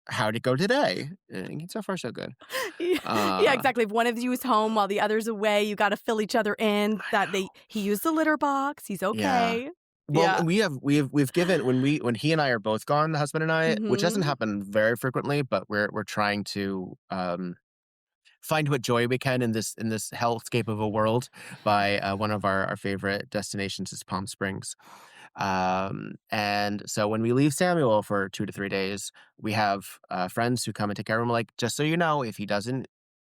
how'd it go today? And so far, so good. Yeah, Uh, exactly. If one of you is home while the other's away, you got to fill each other in. I That know. he used the litter box. He's Yeah. okay. Well, Yeah. we've given when he and I are both gone, the husband and I, which doesn't Mm-hmm. happen very frequently, but we're trying to find what joy we can in this hellscape of a world by one of our favorite destinations is Palm Springs. And so when we leave Samuel for 2 to 3 days, we have friends who come and take care of him. Like, just so you know, if he doesn't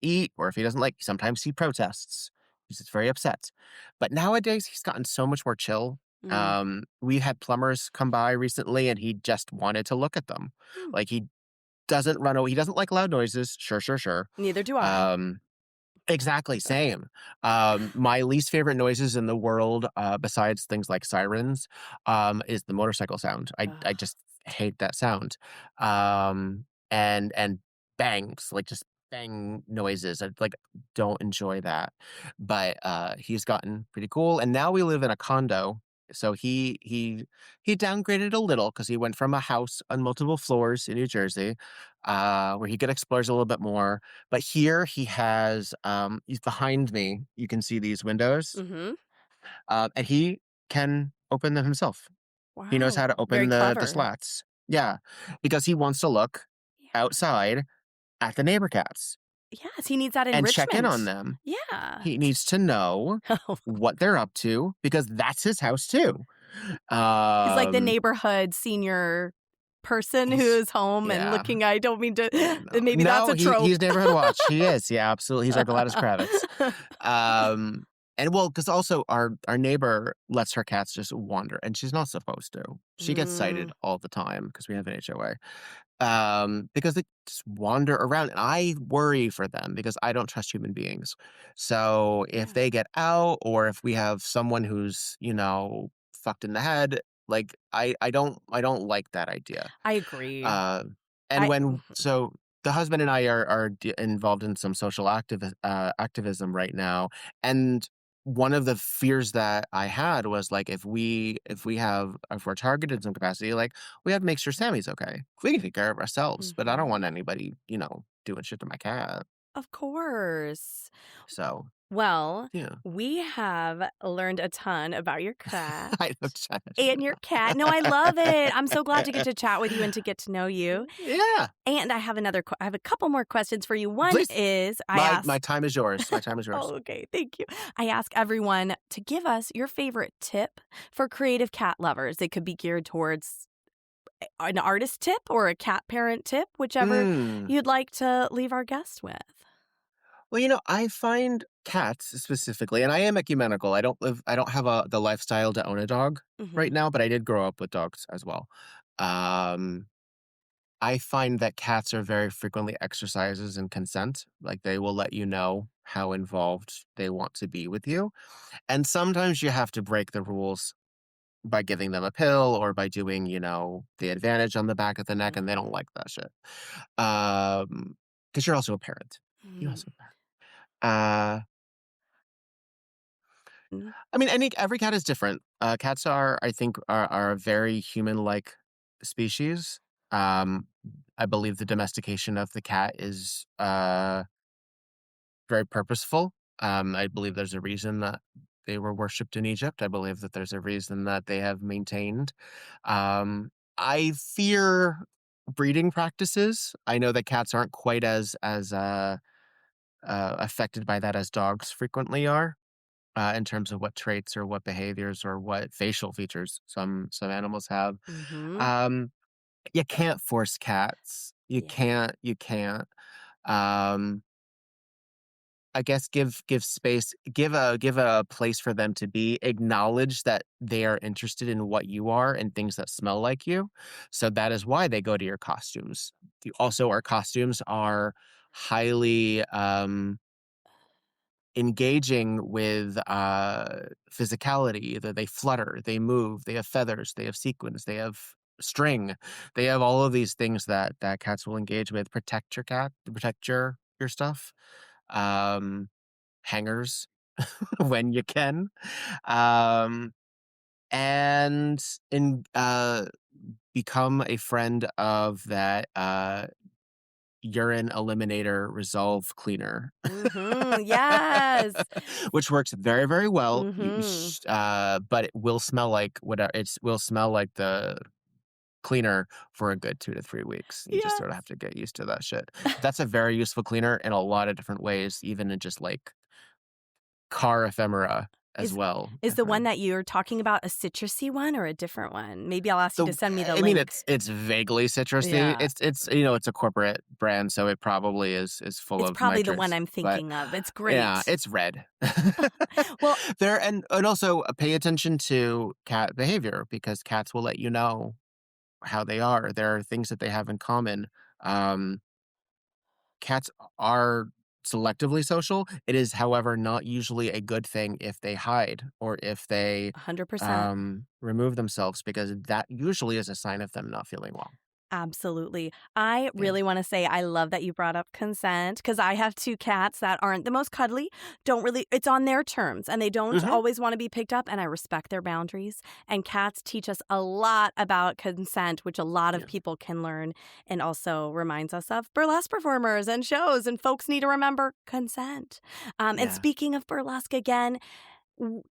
eat or if he doesn't like, sometimes he protests. He's just very upset. But nowadays, he's gotten so much more chill. Mm. We had plumbers come by recently, and he just wanted to look at them. Hmm. Like, he doesn't run away. He doesn't like loud noises. Sure, sure, sure. Neither do I. Exactly, same. My least favorite noises in the world, besides things like sirens, is the motorcycle sound. I Ugh. just hate that sound. And bangs, like just bang noises. I like don't enjoy that. But he's gotten pretty cool, and now we live in a condo. So he downgraded a little because he went from a house on multiple floors in New Jersey, where he could explore a little bit more, but here he has, he's behind me. You can see these windows, Mm-hmm. and he can open them himself. He knows how Wow. to Very open the clever. slats. Yeah, because he wants to look Yeah. outside at the neighbor cats Yes, he needs that and check in on enrichment. them. Yeah. He needs to know Oh, what they're up to because that's his house too. he's like the Um, neighborhood senior person who he's is home and yeah. looking. I don't mean to. No, Maybe that's no, a trope. he's neighborhood watch. He is. Yeah, absolutely. He's our Gladys Kravitz. Um, and well, because also our neighbor lets her cats just wander, and she's not supposed to. She gets Mm, cited all the time because we have an HOA. Because they just wander around, and I worry for them because I don't trust human beings. So if yeah, they get out, or if we have someone who's fucked in the head, like I don't like that idea. I agree. Uh, and I when mhm. so the husband and I are involved in some social activism right now, and one of the fears that I had was like if we're targeted in some capacity, like we have to make sure Sammy's okay. We can take care of ourselves, but I don't want Mhm. anybody doing shit to my cat. Of course. So Well, yeah, we have learned a ton about your cat I know. I and your cat. No, I love it. I'm so glad to get to chat with you and to get to know you. Yeah, And I have a couple more questions for you. One please. is I My ask time is yours. My time is yours. Oh, okay, thank you. I ask everyone to give us your favorite tip for creative cat lovers. It could be geared towards an artist tip or a cat parent tip, whichever Mm. you'd like to leave our guest with. Well, I find cats specifically, and I am ecumenical. I don't have the lifestyle to own a dog right Mhm. now, but I did grow up with dogs as well. Um, I find that cats are very frequently exercises in consent. Like they will let you know how involved they want to be with you. And sometimes you have to break the rules by giving them a pill or by doing, the advantage on the back of the neck, and they don't Mhm. like that shit. Because you're also a parent. You're Mm. also a parent. Uh, Mm. I mean, every cat is different. Cats I think, are a very human-like species. Um, I believe the domestication of the cat is very purposeful. I believe there's a reason that they were worshipped in Egypt. I believe that there's a reason that they have maintained. I fear breeding practices. I know that cats aren't quite as affected by that as dogs frequently are. In terms of what traits or what behaviors or what facial features some animals have. Mhm. Um, you can't force cats. You Yeah. can't. You can't. Um, I guess give space, give a place for them to be, acknowledge that they are interested in what you are and things that smell like you. So that is why they go to your costumes. Also, our costumes are highly engaging with physicality. Either they flutter, they move, they have feathers, they have sequins, they have string, they have all of these things that cats will engage with. Protect your cat, protect your stuff. um Hangers when you can. um and in become a friend of that urine eliminator resolve cleaner. Yes. Which works very, very well. Mm-hmm. But it will smell like whatever. It will smell like the cleaner for a good 2 to 3 weeks. You just sort of Yes. have to get used to that shit. But that's a very useful cleaner in a lot of different ways, even in just like car ephemera as Is well. is the one that you're talking about a citrusy one or a different one? Maybe I'll ask you The to send me the I mean, link. it's vaguely citrusy. Yeah. It's it's a corporate brand, so it probably is full It's of probably the one nitrates. I'm But thinking of. It's yeah, great. it's red. Well, There and also pay attention to cat behavior, because cats will let you know how they are. There are things that they have in common. Um, Cats are selectively social. It is, however, not usually a good thing if they hide or if they 100%. remove themselves, because that usually is a sign of them not feeling well. Absolutely. I Yeah. really want to say I love that you brought up consent, because I have 2 cats that aren't the most cuddly, don't really, it's on their terms, and they don't Hmm. always want to be picked up, and I respect their boundaries. And cats teach us a lot about consent, which a lot of Yeah. people can learn, and also reminds us of burlesque performers and shows, and folks need to remember consent. And Yeah. speaking of burlesque again,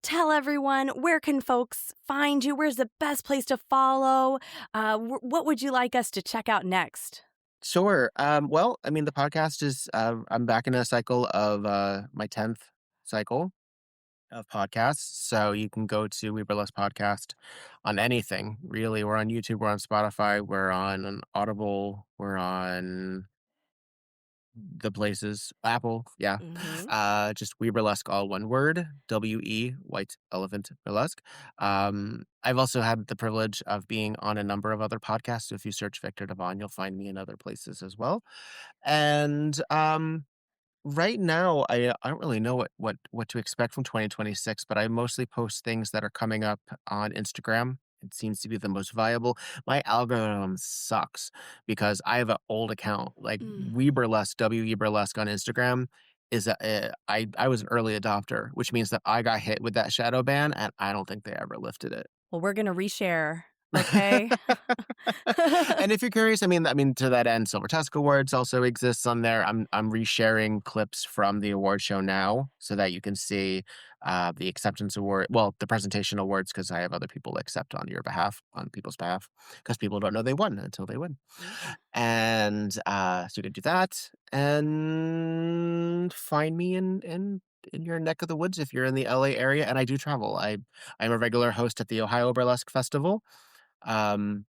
tell everyone, where can folks find you? Where's the best place to follow? What would you like us to check out next? Sure. Well, I mean, the podcast is, I'm back in a cycle of my 10th cycle of podcasts. So you can go to We Burlesque Podcast on anything, really. We're on YouTube, we're on Spotify, we're on an Audible, we're on the places, Apple, yeah. Mm-hmm. Just We Burlesque, all one word, WE, White Elephant Burlesque. I've also had the privilege of being on a number of other podcasts. So if you search Viktor Devonne, you'll find me in other places as well. And right now, I don't really know what to expect from 2026, but I mostly post things that are coming up on Instagram. It seems to be the most viable. My algorithm sucks because I have an old account. Like Mm. We Burlesque, WE Burlesque on Instagram is I was an early adopter, which means that I got hit with that shadow ban, and I don't think they ever lifted it. Well, we're gonna reshare, okay? And if you're curious, I mean, to that end, Silver Tusk Awards also exists on there. I'm resharing clips from the award show now, so that you can see the acceptance award, well, the presentation awards, because I have other people accept on your behalf, on people's behalf, because people don't know they won until they win. Yeah. And so you can do that, and find me in your neck of the woods if you're in the LA area. And I do travel. I'm a regular host at the Ohio Burlesque Festival. Um,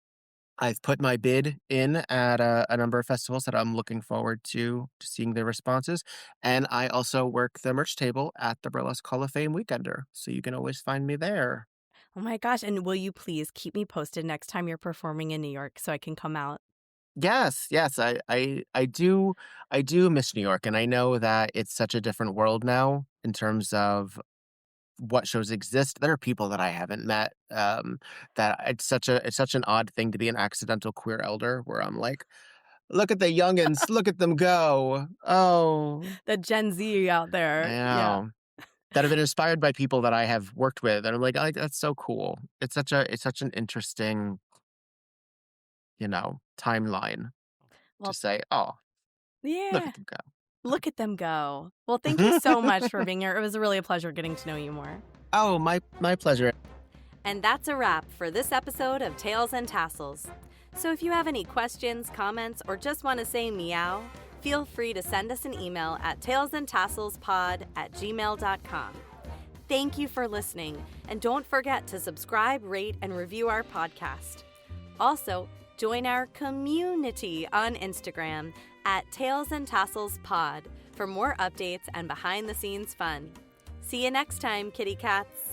I've put my bid in at a number of festivals that I'm looking forward to seeing their responses. And I also work the merch table at the Burlesque Hall of Fame Weekender. So you can always find me there. Oh my gosh, and will you please keep me posted next time you're performing in New York so I can come out? Yes, yes, I do miss New York, and I know that it's such a different world now in terms of what shows exist. There are people that I haven't met. That it's such an odd thing to be an accidental queer elder, where I'm like, look at the youngins, look at them go. Oh, The Gen Z out I there. Yeah. know. That have been inspired by people that I have worked with, and I'm like, that's so cool. It's such an interesting, timeline to Well, say, oh, look yeah. at them go. Look at them go. Well, thank you so much for being here. It was really a pleasure getting to know you more. Oh, my pleasure. And that's a wrap for this episode of Tails and Tassels. So if you have any questions, comments, or just want to say meow, feel free to send us an email at tailsandtasselspod@gmail.com. Thank you for listening, and don't forget to subscribe, rate, and review our podcast. Also, Join our community on Instagram at Tails and Tassels Pod for more updates and behind-the-scenes fun. See you next time, kitty cats.